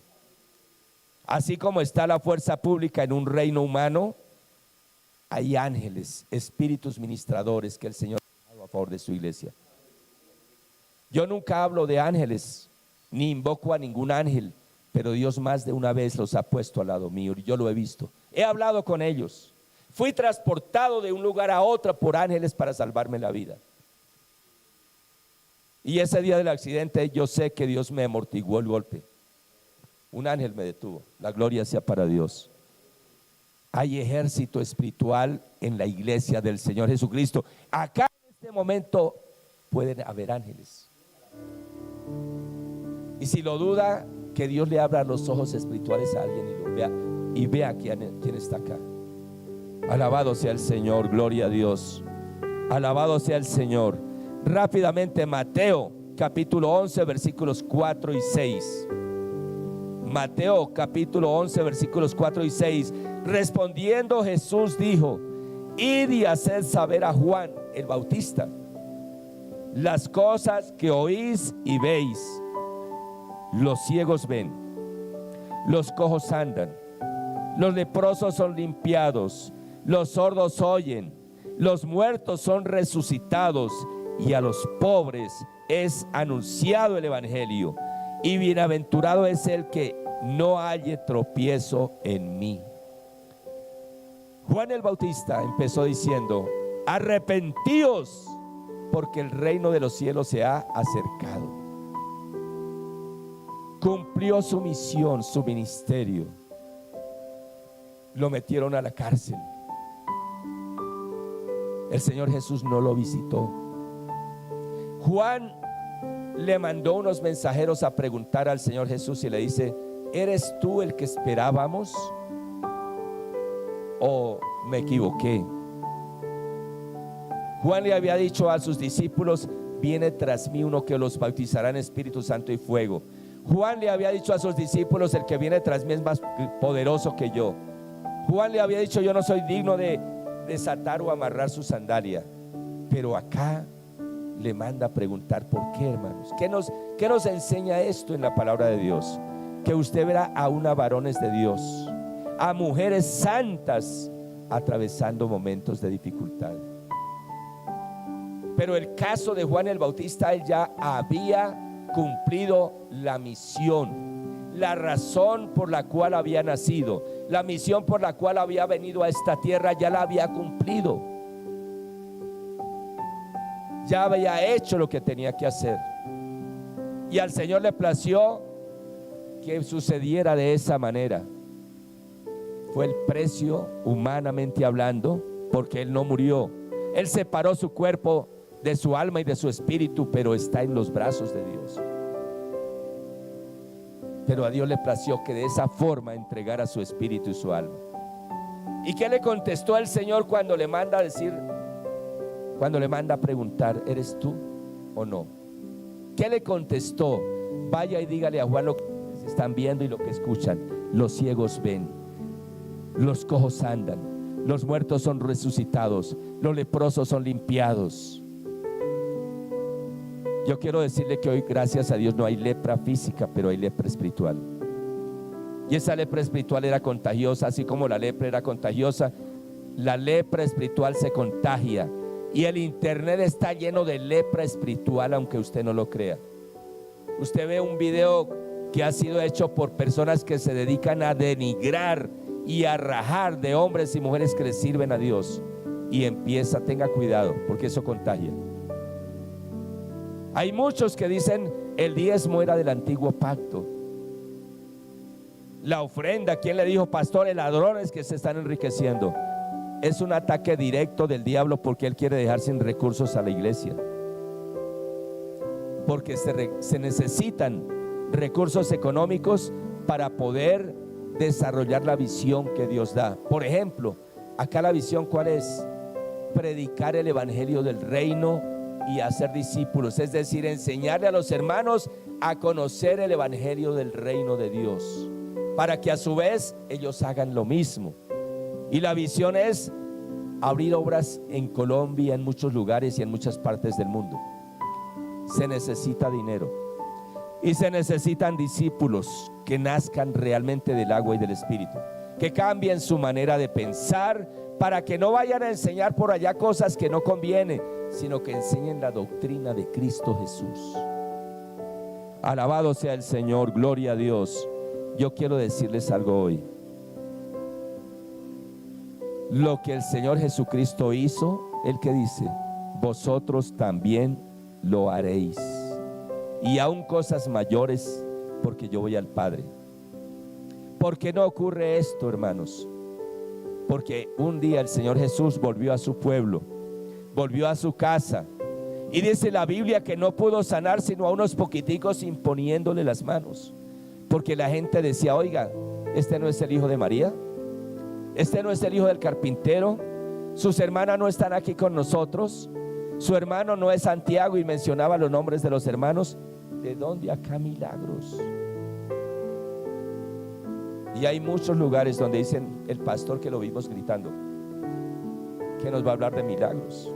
Así como está la fuerza pública en un reino humano, hay ángeles, espíritus ministradores que el Señor ha dado a favor de su iglesia. Yo nunca hablo de ángeles, ni invoco a ningún ángel, pero Dios más de una vez los ha puesto al lado mío y yo lo he visto. He hablado con ellos. Fui transportado de un lugar a otro por ángeles para salvarme la vida. Y ese día del accidente yo sé que Dios me amortiguó el golpe. Un ángel me detuvo. La gloria sea para Dios. Hay ejército espiritual en la iglesia del Señor Jesucristo. Acá en este momento pueden haber ángeles. Y si lo duda, que Dios le abra los ojos espirituales a alguien y vea quién está acá. Alabado sea el Señor, gloria a Dios. Alabado sea el Señor. Rápidamente, Mateo capítulo 11 versículos 4 y 6. Mateo capítulo 11 versículos 4 y 6. Respondiendo Jesús dijo: id y haced saber a Juan el Bautista las cosas que oís y veis. Los ciegos ven, los cojos andan, los leprosos son limpiados, los sordos oyen, los muertos son resucitados, y a los pobres es anunciado el evangelio. Y bienaventurado es el que no halle tropiezo en mí. Juan el Bautista empezó diciendo: arrepentíos, porque el reino de los cielos se ha acercado. Cumplió su misión, su ministerio. Lo metieron a la cárcel. El Señor Jesús no lo visitó. Juan le mandó unos mensajeros a preguntar al Señor Jesús y le dice: ¿eres tú el que esperábamos? ¿O me equivoqué? Juan le había dicho a sus discípulos: viene tras mí uno que los bautizará en Espíritu Santo y fuego. Juan le había dicho a sus discípulos: el que viene tras mí es más poderoso que yo. Juan le había dicho: yo no soy digno de desatar o amarrar su sandalia. Pero acá le manda a preguntar por qué, hermanos. ¿Qué nos enseña esto en la palabra de Dios? Que usted verá a una varones de Dios, a mujeres santas atravesando momentos de dificultad. Pero el caso de Juan el Bautista, él ya había cumplido la misión, la razón por la cual había nacido, la misión por la cual había venido a esta tierra, ya la había cumplido. Ya había hecho lo que tenía que hacer. Y al Señor le plació que sucediera de esa manera. Fue el precio, humanamente hablando, porque Él no murió. Él separó su cuerpo de su alma y de su espíritu, pero está en los brazos de Dios. Pero a Dios le plació que de esa forma entregara su espíritu y su alma. ¿Y qué le contestó el Señor cuando le manda a decir, cuando le manda a preguntar: ¿eres tú o no? ¿Qué le contestó? Vaya y dígale a Juan lo que están viendo y lo que escuchan. Los ciegos ven, los cojos andan, los muertos son resucitados, los leprosos son limpiados. Yo quiero decirle que hoy, gracias a Dios, no hay lepra física, pero hay lepra espiritual. Y esa lepra espiritual era contagiosa, así como la lepra era contagiosa. La lepra espiritual se contagia. Y el internet está lleno de lepra espiritual, aunque usted no lo crea. Usted ve un video que ha sido hecho por personas que se dedican a denigrar y a rajar de hombres y mujeres que le sirven a Dios. Y empieza, tenga cuidado, porque eso contagia. Hay muchos que dicen: el diezmo era del antiguo pacto. La ofrenda, ¿quién le dijo? Pastores, ladrones que se están enriqueciendo. Es un ataque directo del diablo, porque él quiere dejar sin recursos a la iglesia. Porque se necesitan recursos económicos para poder desarrollar la visión que Dios da. Por ejemplo, acá la visión, ¿cuál es? Predicar el evangelio del reino y hacer discípulos, es decir, enseñarle a los hermanos a conocer el evangelio del reino de Dios, para que a su vez ellos hagan lo mismo. Y la visión es abrir obras en Colombia, en muchos lugares y en muchas partes del mundo. Se necesita dinero y se necesitan discípulos que nazcan realmente del agua y del espíritu, que cambien su manera de pensar, para que no vayan a enseñar por allá cosas que no conviene, sino que enseñen la doctrina de Cristo Jesús. Alabado sea el Señor, gloria a Dios. Yo quiero decirles algo hoy. Lo que el Señor Jesucristo hizo, el que dice: vosotros también lo haréis, y aún cosas mayores, porque yo voy al Padre. ¿Por qué no ocurre esto, hermanos? Porque un día el Señor Jesús volvió a su pueblo, volvió a su casa, y dice la Biblia que no pudo sanar sino a unos poquiticos, imponiéndole las manos, porque la gente decía: oiga, ¿este no es el hijo de María? ¿Este no es el hijo del carpintero? ¿Sus hermanas no están aquí con nosotros? ¿Su hermano no es Santiago? Y mencionaba los nombres de los hermanos. ¿De dónde acá milagros? Y hay muchos lugares donde dicen: el pastor que lo vimos gritando, que nos va a hablar de milagros.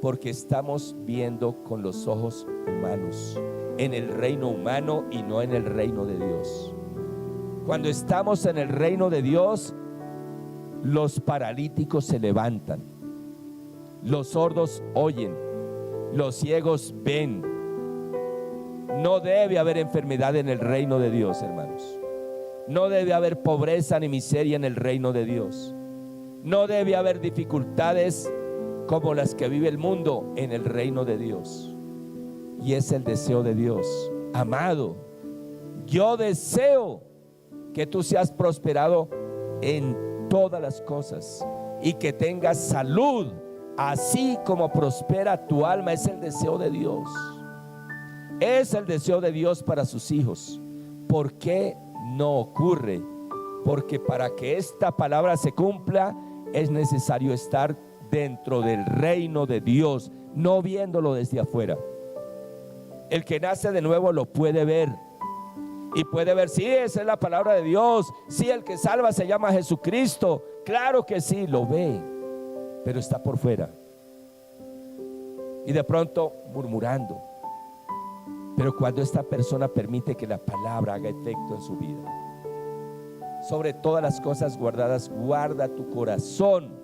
Porque estamos viendo con los ojos humanos, en el reino humano y no en el reino de Dios. Cuando estamos en el reino de Dios, los paralíticos se levantan, los sordos oyen, los ciegos ven. No debe haber enfermedad en el reino de Dios, hermanos. No debe haber pobreza ni miseria en el reino de Dios. No debe haber dificultades como las que vive el mundo en el reino de Dios. Y es el deseo de Dios. Amado, yo deseo que tú seas prosperado en todas las cosas y que tengas salud, así como prospera tu alma. Es el deseo de Dios. Es el deseo de Dios para sus hijos. ¿Por qué no ocurre, porque para que esta palabra se cumpla es necesario estar dentro del reino de Dios, no viéndolo desde afuera. El que nace de nuevo lo puede ver y puede ver, sí, esa es la palabra de Dios, sí, el que salva se llama Jesucristo, claro que sí, lo ve, pero está por fuera y de pronto murmurando. Pero cuando esta persona permite que la palabra haga efecto en su vida, sobre todas las cosas guardadas, guarda tu corazón,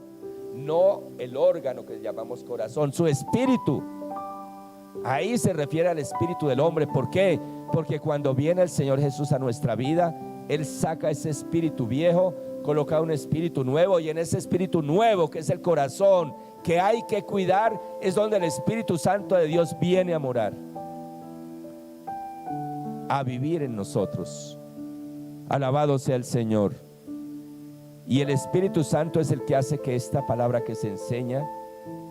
no el órgano que llamamos corazón, su espíritu. Ahí se refiere al espíritu del hombre. ¿Por qué? Porque cuando viene el Señor Jesús a nuestra vida, Él saca ese espíritu viejo, coloca un espíritu nuevo, y en ese espíritu nuevo, que es el corazón, que hay que cuidar, es donde el Espíritu Santo de Dios viene a morar, a vivir en nosotros. Alabado sea el Señor. Y el Espíritu Santo es el que hace que esta palabra que se enseña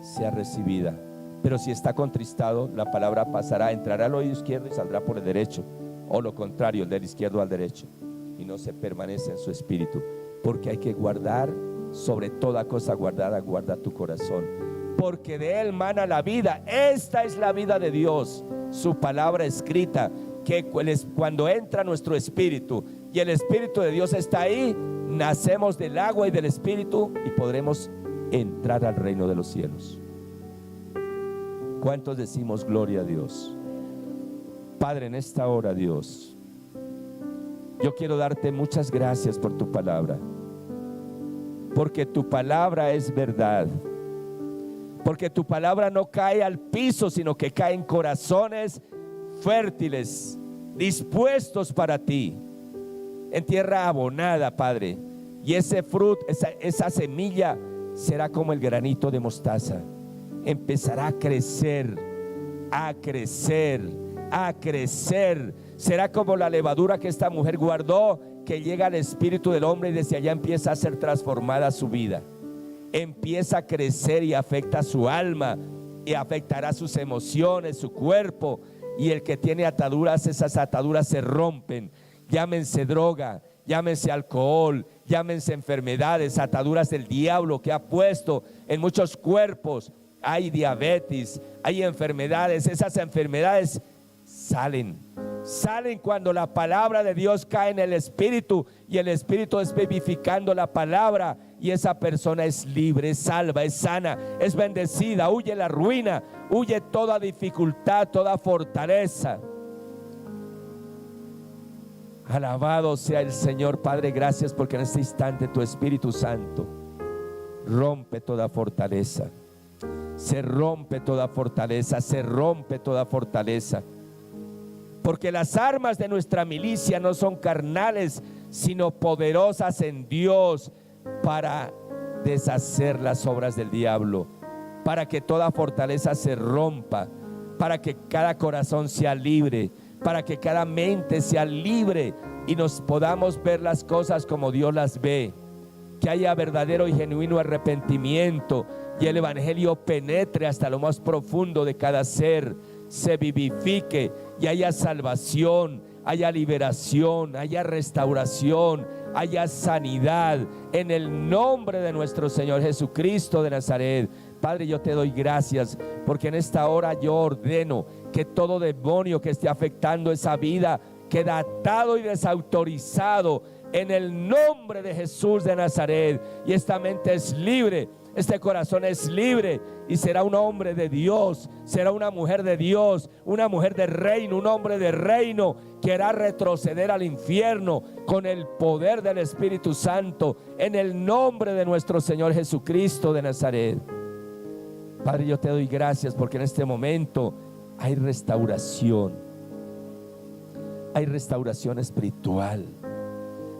sea recibida. Pero si está contristado, la palabra pasará, entrará al oído izquierdo y saldrá por el derecho, o lo contrario, del izquierdo al derecho, y no se permanece en su espíritu. Porque hay que guardar, sobre toda cosa guardada, guarda tu corazón, porque de él mana la vida. Esta es la vida de Dios, su palabra escrita, que cuando entra nuestro espíritu y el Espíritu de Dios está ahí, nacemos del agua y del Espíritu y podremos entrar al reino de los cielos. ¿Cuántos decimos gloria a Dios? Padre, en esta hora, Dios, yo quiero darte muchas gracias por tu palabra, porque tu palabra es verdad, porque tu palabra no cae al piso, sino que cae en corazones fértiles, dispuestos para ti, en tierra abonada, Padre, y ese fruto, esa semilla será como el granito de mostaza, empezará a crecer, a crecer, a crecer. Será como la levadura que esta mujer guardó, que llega al espíritu del hombre y desde allá empieza a ser transformada su vida, empieza a crecer y afecta su alma y afectará sus emociones, su cuerpo. Y el que tiene ataduras, esas ataduras se rompen, llámense droga, llámense alcohol, llámense enfermedades, ataduras del diablo que ha puesto en muchos cuerpos. Hay diabetes, hay enfermedades, esas enfermedades salen cuando la palabra de Dios cae en el espíritu, y el espíritu es vivificando la palabra, y esa persona es libre, es salva, es sana, es bendecida, huye la ruina, huye toda dificultad, toda fortaleza. Alabado sea el Señor. Padre, gracias porque en este instante tu Espíritu Santo rompe toda fortaleza. Se rompe toda fortaleza, se rompe toda fortaleza. Porque las armas de nuestra milicia no son carnales, sino poderosas en Dios para deshacer las obras del diablo, para que toda fortaleza se rompa, para que cada corazón sea libre, para que cada mente sea libre y nos podamos ver las cosas como Dios las ve. Que haya verdadero y genuino arrepentimiento y el evangelio penetre hasta lo más profundo de cada ser, se vivifique y haya salvación, haya liberación, haya restauración, haya sanidad en el nombre de nuestro Señor Jesucristo de Nazaret. Padre, yo te doy gracias porque en esta hora yo ordeno que todo demonio que esté afectando esa vida queda atado y desautorizado en el nombre de Jesús de Nazaret, y esta mente es libre, este corazón es libre y será un hombre de Dios, será una mujer de Dios, una mujer de reino, un hombre de reino que hará retroceder al infierno con el poder del Espíritu Santo en el nombre de nuestro Señor Jesucristo de Nazaret. Padre, yo te doy gracias porque en este momento hay restauración espiritual.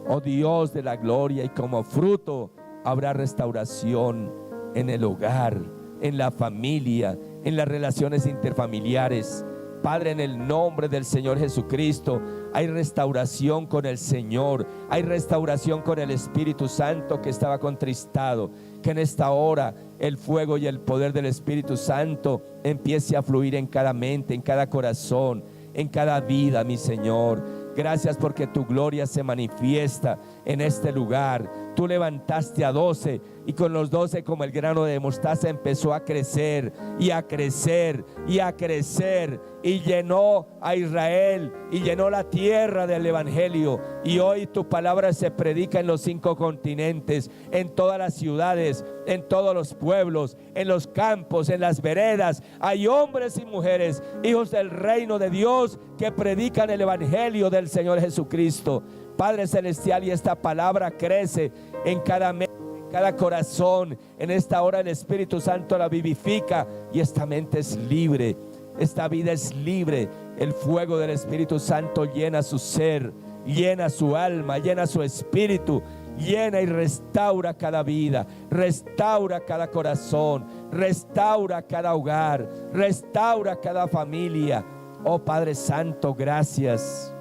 Oh Dios de la gloria, y como fruto habrá restauración en el hogar, en la familia, en las relaciones interfamiliares. Padre, en el nombre del Señor Jesucristo, hay restauración con el Señor, hay restauración con el Espíritu Santo que estaba contristado. Que en esta hora el fuego y el poder del Espíritu Santo empiece a fluir en cada mente, en cada corazón, en cada vida, mi Señor. Gracias porque tu gloria se manifiesta en este lugar. Tú levantaste a 12 y con los 12 como el grano de mostaza empezó a crecer y a crecer y a crecer y llenó a Israel y llenó la tierra del evangelio. Y hoy tu palabra se predica en los 5 continentes, en todas las ciudades, en todos los pueblos, en los campos, en las veredas. Hay hombres y mujeres, hijos del reino de Dios, que predican el evangelio del Señor Jesucristo. Padre celestial, y esta palabra crece en cada mente, en cada corazón. En esta hora el Espíritu Santo la vivifica y esta mente es libre, esta vida es libre. El fuego del Espíritu Santo llena su ser, llena su alma, llena su espíritu, llena y restaura cada vida, restaura cada corazón, restaura cada hogar, restaura cada familia. Oh Padre Santo, gracias.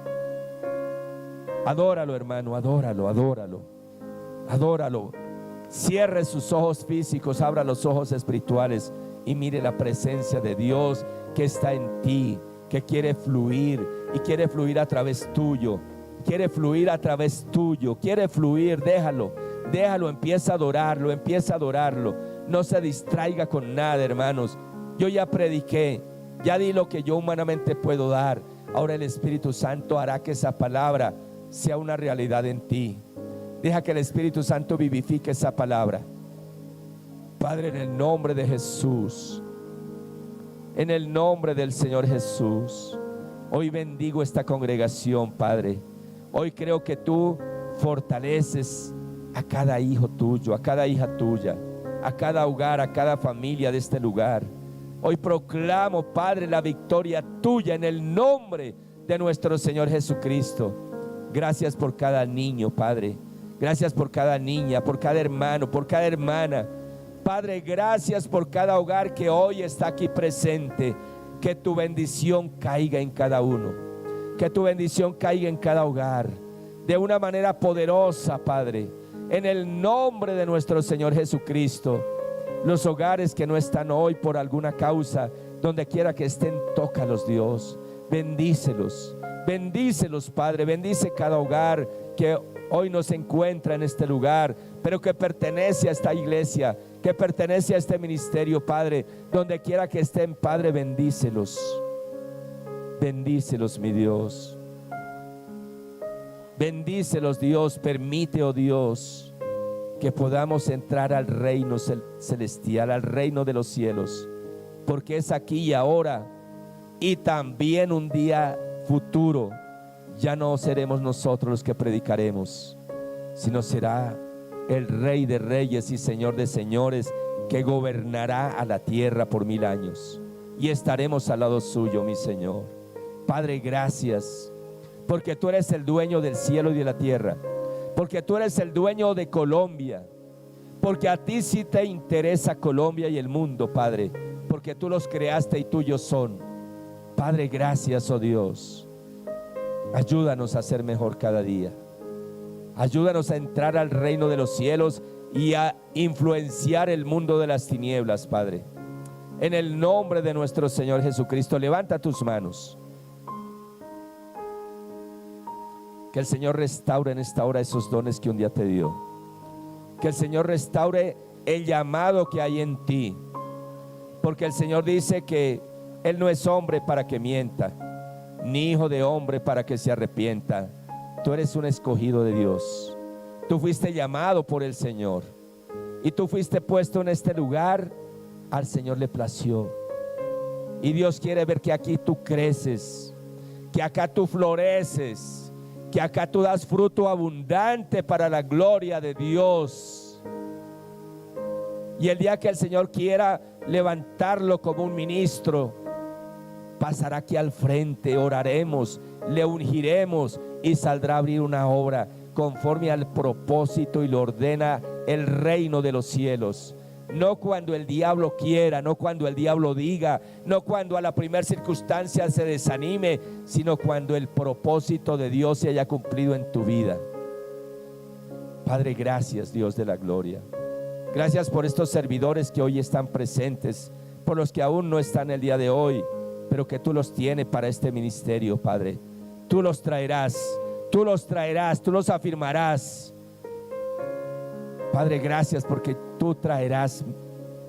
Adóralo, hermano, adóralo, adóralo, adóralo. Cierre sus ojos físicos, abra los ojos espirituales y mire la presencia de Dios que está en ti, que quiere fluir y quiere fluir a través tuyo. Quiere fluir a través tuyo, quiere fluir. Déjalo, déjalo, empieza a adorarlo, empieza a adorarlo. No se distraiga con nada, hermanos. Yo ya prediqué, ya di lo que yo humanamente puedo dar. Ahora el Espíritu Santo hará que esa palabra sea una realidad en ti. Deja que el Espíritu Santo vivifique esa palabra. Padre, en el nombre de Jesús, en el nombre del Señor Jesús, hoy bendigo esta congregación, Padre. Hoy creo que tú fortaleces a cada hijo tuyo, a cada hija tuya, a cada hogar, a cada familia de este lugar. Hoy proclamo, Padre, la victoria tuya en el nombre de nuestro Señor Jesucristo. Gracias por cada niño, Padre. Gracias por cada niña, por cada hermano, por cada hermana. Padre, gracias por cada hogar que hoy está aquí presente. Que tu bendición caiga en cada uno. Que tu bendición caiga en cada hogar de una manera poderosa, Padre. En el nombre de nuestro Señor Jesucristo. Los hogares que no están hoy por alguna causa, donde quiera que estén, tócalos, Dios. Bendícelos. Bendícelos, Padre. Bendice cada hogar que hoy no se encuentra en este lugar, pero que pertenece a esta iglesia, que pertenece a este ministerio, Padre. Donde quiera que estén, Padre, bendícelos. Bendícelos, mi Dios. Bendícelos, Dios. Permite, oh Dios, que podamos entrar al reino celestial, al reino de los cielos, porque es aquí y ahora, y también un día futuro. Ya no seremos nosotros los que predicaremos, sino será el Rey de Reyes y Señor de Señores, que gobernará a la tierra por 1000 años, y estaremos al lado suyo, mi Señor. Padre, gracias, porque tú eres el dueño del cielo y de la tierra, porque tú eres el dueño de Colombia, porque a ti sí te interesa Colombia y el mundo, Padre, porque tú los creaste y tuyos son. Padre, gracias, oh Dios. Ayúdanos a ser mejor cada día. Ayúdanos a entrar al reino de los cielos y a influenciar el mundo de las tinieblas, Padre. En el nombre de nuestro Señor Jesucristo, levanta tus manos. Que el Señor restaure en esta hora esos dones que un día te dio. Que el Señor restaure el llamado que hay en ti. Porque el Señor dice que Él no es hombre para que mienta, ni hijo de hombre para que se arrepienta. Tú eres un escogido de Dios. Tú fuiste llamado por el Señor y tú fuiste puesto en este lugar. Al Señor le plació, y Dios quiere ver que aquí tú creces, que acá tú floreces, que acá tú das fruto abundante para la gloria de Dios. Y el día que el Señor quiera levantarlo como un ministro, pasará aquí al frente, oraremos, le ungiremos y saldrá a abrir una obra conforme al propósito y lo ordena el reino de los cielos. No cuando el diablo quiera, no cuando el diablo diga, no cuando a la primera circunstancia se desanime, sino cuando el propósito de Dios se haya cumplido en tu vida. Padre, gracias, Dios de la gloria. Gracias por estos servidores que hoy están presentes, por los que aún no están el día de hoy, pero que tú los tienes para este ministerio, Padre. tú los traerás, tú los traerás, tú los afirmarás. Padre, gracias porque tú traerás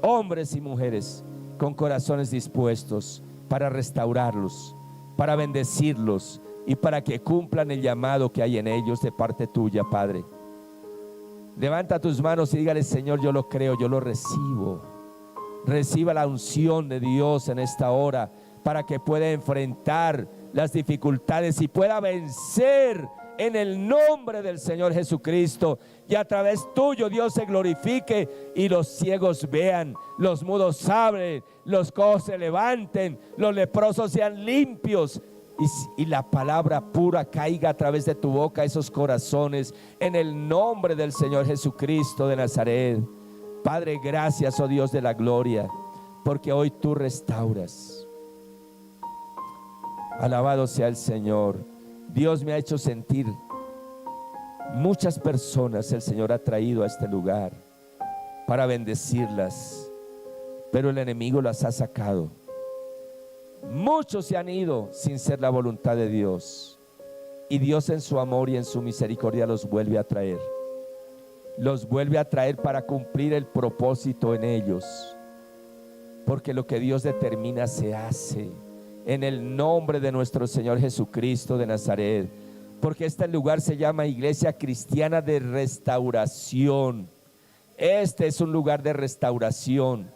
hombres y mujeres con corazones dispuestos para restaurarlos, para bendecirlos y para que cumplan el llamado que hay en ellos de parte tuya, Padre. Levanta tus manos y dígale: Señor, yo lo creo, yo lo recibo. Reciba la unción de Dios en esta hora para que pueda enfrentar las dificultades y pueda vencer en el nombre del Señor Jesucristo. Y a través tuyo Dios se glorifique y los ciegos vean, los mudos hablen, los cojos se levanten, los leprosos sean limpios. Y la palabra pura caiga a través de tu boca a esos corazones en el nombre del Señor Jesucristo de Nazaret. Padre, gracias, oh Dios de la gloria, porque hoy tú restauras. Alabado sea el Señor. Dios me ha hecho sentir muchas personas, el Señor ha traído a este lugar para bendecirlas, pero el enemigo las ha sacado. Muchos se han ido sin ser la voluntad de Dios, y Dios en su amor y en su misericordia los vuelve a traer. Los vuelve a traer para cumplir el propósito en ellos, porque lo que Dios determina se hace en el nombre de nuestro Señor Jesucristo de Nazaret. Porque este lugar se llama Iglesia Cristiana de Restauración. Este es un lugar de restauración,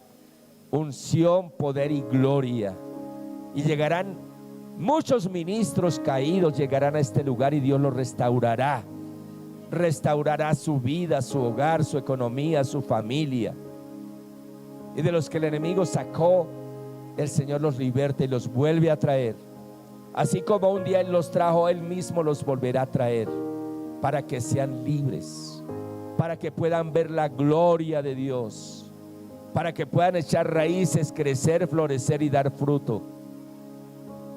unción, poder y gloria. Y llegarán muchos ministros caídos, llegarán a este lugar y Dios los restaurará. Restaurará su vida, su hogar, su economía, su familia. Y de los que el enemigo sacó, el Señor los liberta y los vuelve a traer. Así como un día Él los trajo, Él mismo los volverá a traer para que sean libres, para que puedan ver la gloria de Dios, para que puedan echar raíces, crecer, florecer y dar fruto,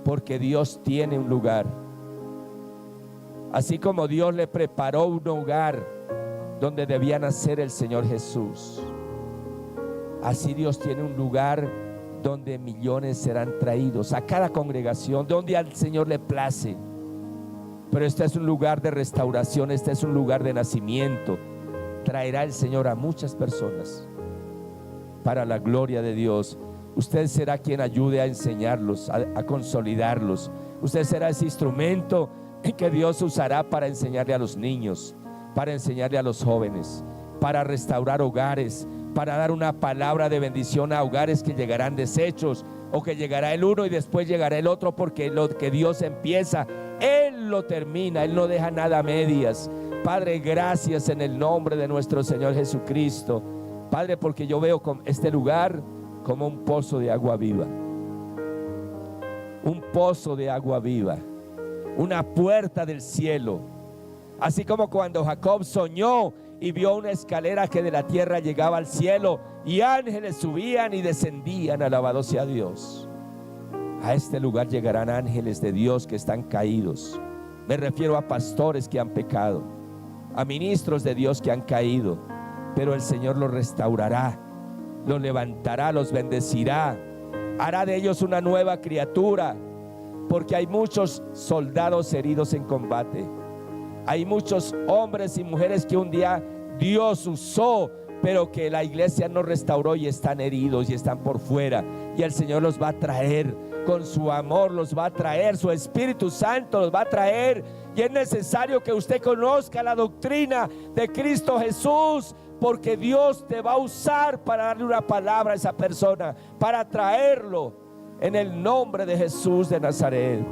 porque Dios tiene un lugar. Así como Dios le preparó un hogar donde debía nacer el Señor Jesús, así Dios tiene un lugar donde millones serán traídos a cada congregación, donde al Señor le place. Pero este es un lugar de restauración, este es un lugar de nacimiento. Traerá el Señor a muchas personas para la gloria de Dios. Usted será quien ayude a enseñarlos, a consolidarlos. Usted será ese instrumento que Dios usará para enseñarle a los niños, para enseñarle a los jóvenes, para restaurar hogares, para dar una palabra de bendición a hogares que llegarán deshechos, o que llegará el uno y después llegará el otro, porque lo que Dios empieza, Él lo termina, Él no deja nada a medias. Padre, gracias en el nombre de nuestro Señor Jesucristo. Padre, porque yo veo este lugar como un pozo de agua viva, un pozo de agua viva, una puerta del cielo. Así como cuando Jacob soñó y vio una escalera que de la tierra llegaba al cielo y ángeles subían y descendían, alabado sea Dios. A este lugar llegarán ángeles de Dios que están caídos. Me refiero a pastores que han pecado, a ministros de Dios que han caído, pero el Señor los restaurará, los levantará, los bendecirá, hará de ellos una nueva criatura, porque hay muchos soldados heridos en combate. Hay muchos hombres y mujeres que un día Dios usó, pero que la iglesia no restauró y están heridos y están por fuera. Y el Señor los va a traer con su amor, los va a traer, su Espíritu Santo los va a traer. Y es necesario que usted conozca la doctrina de Cristo Jesús, porque Dios te va a usar para darle una palabra a esa persona, para traerlo en el nombre de Jesús de Nazaret.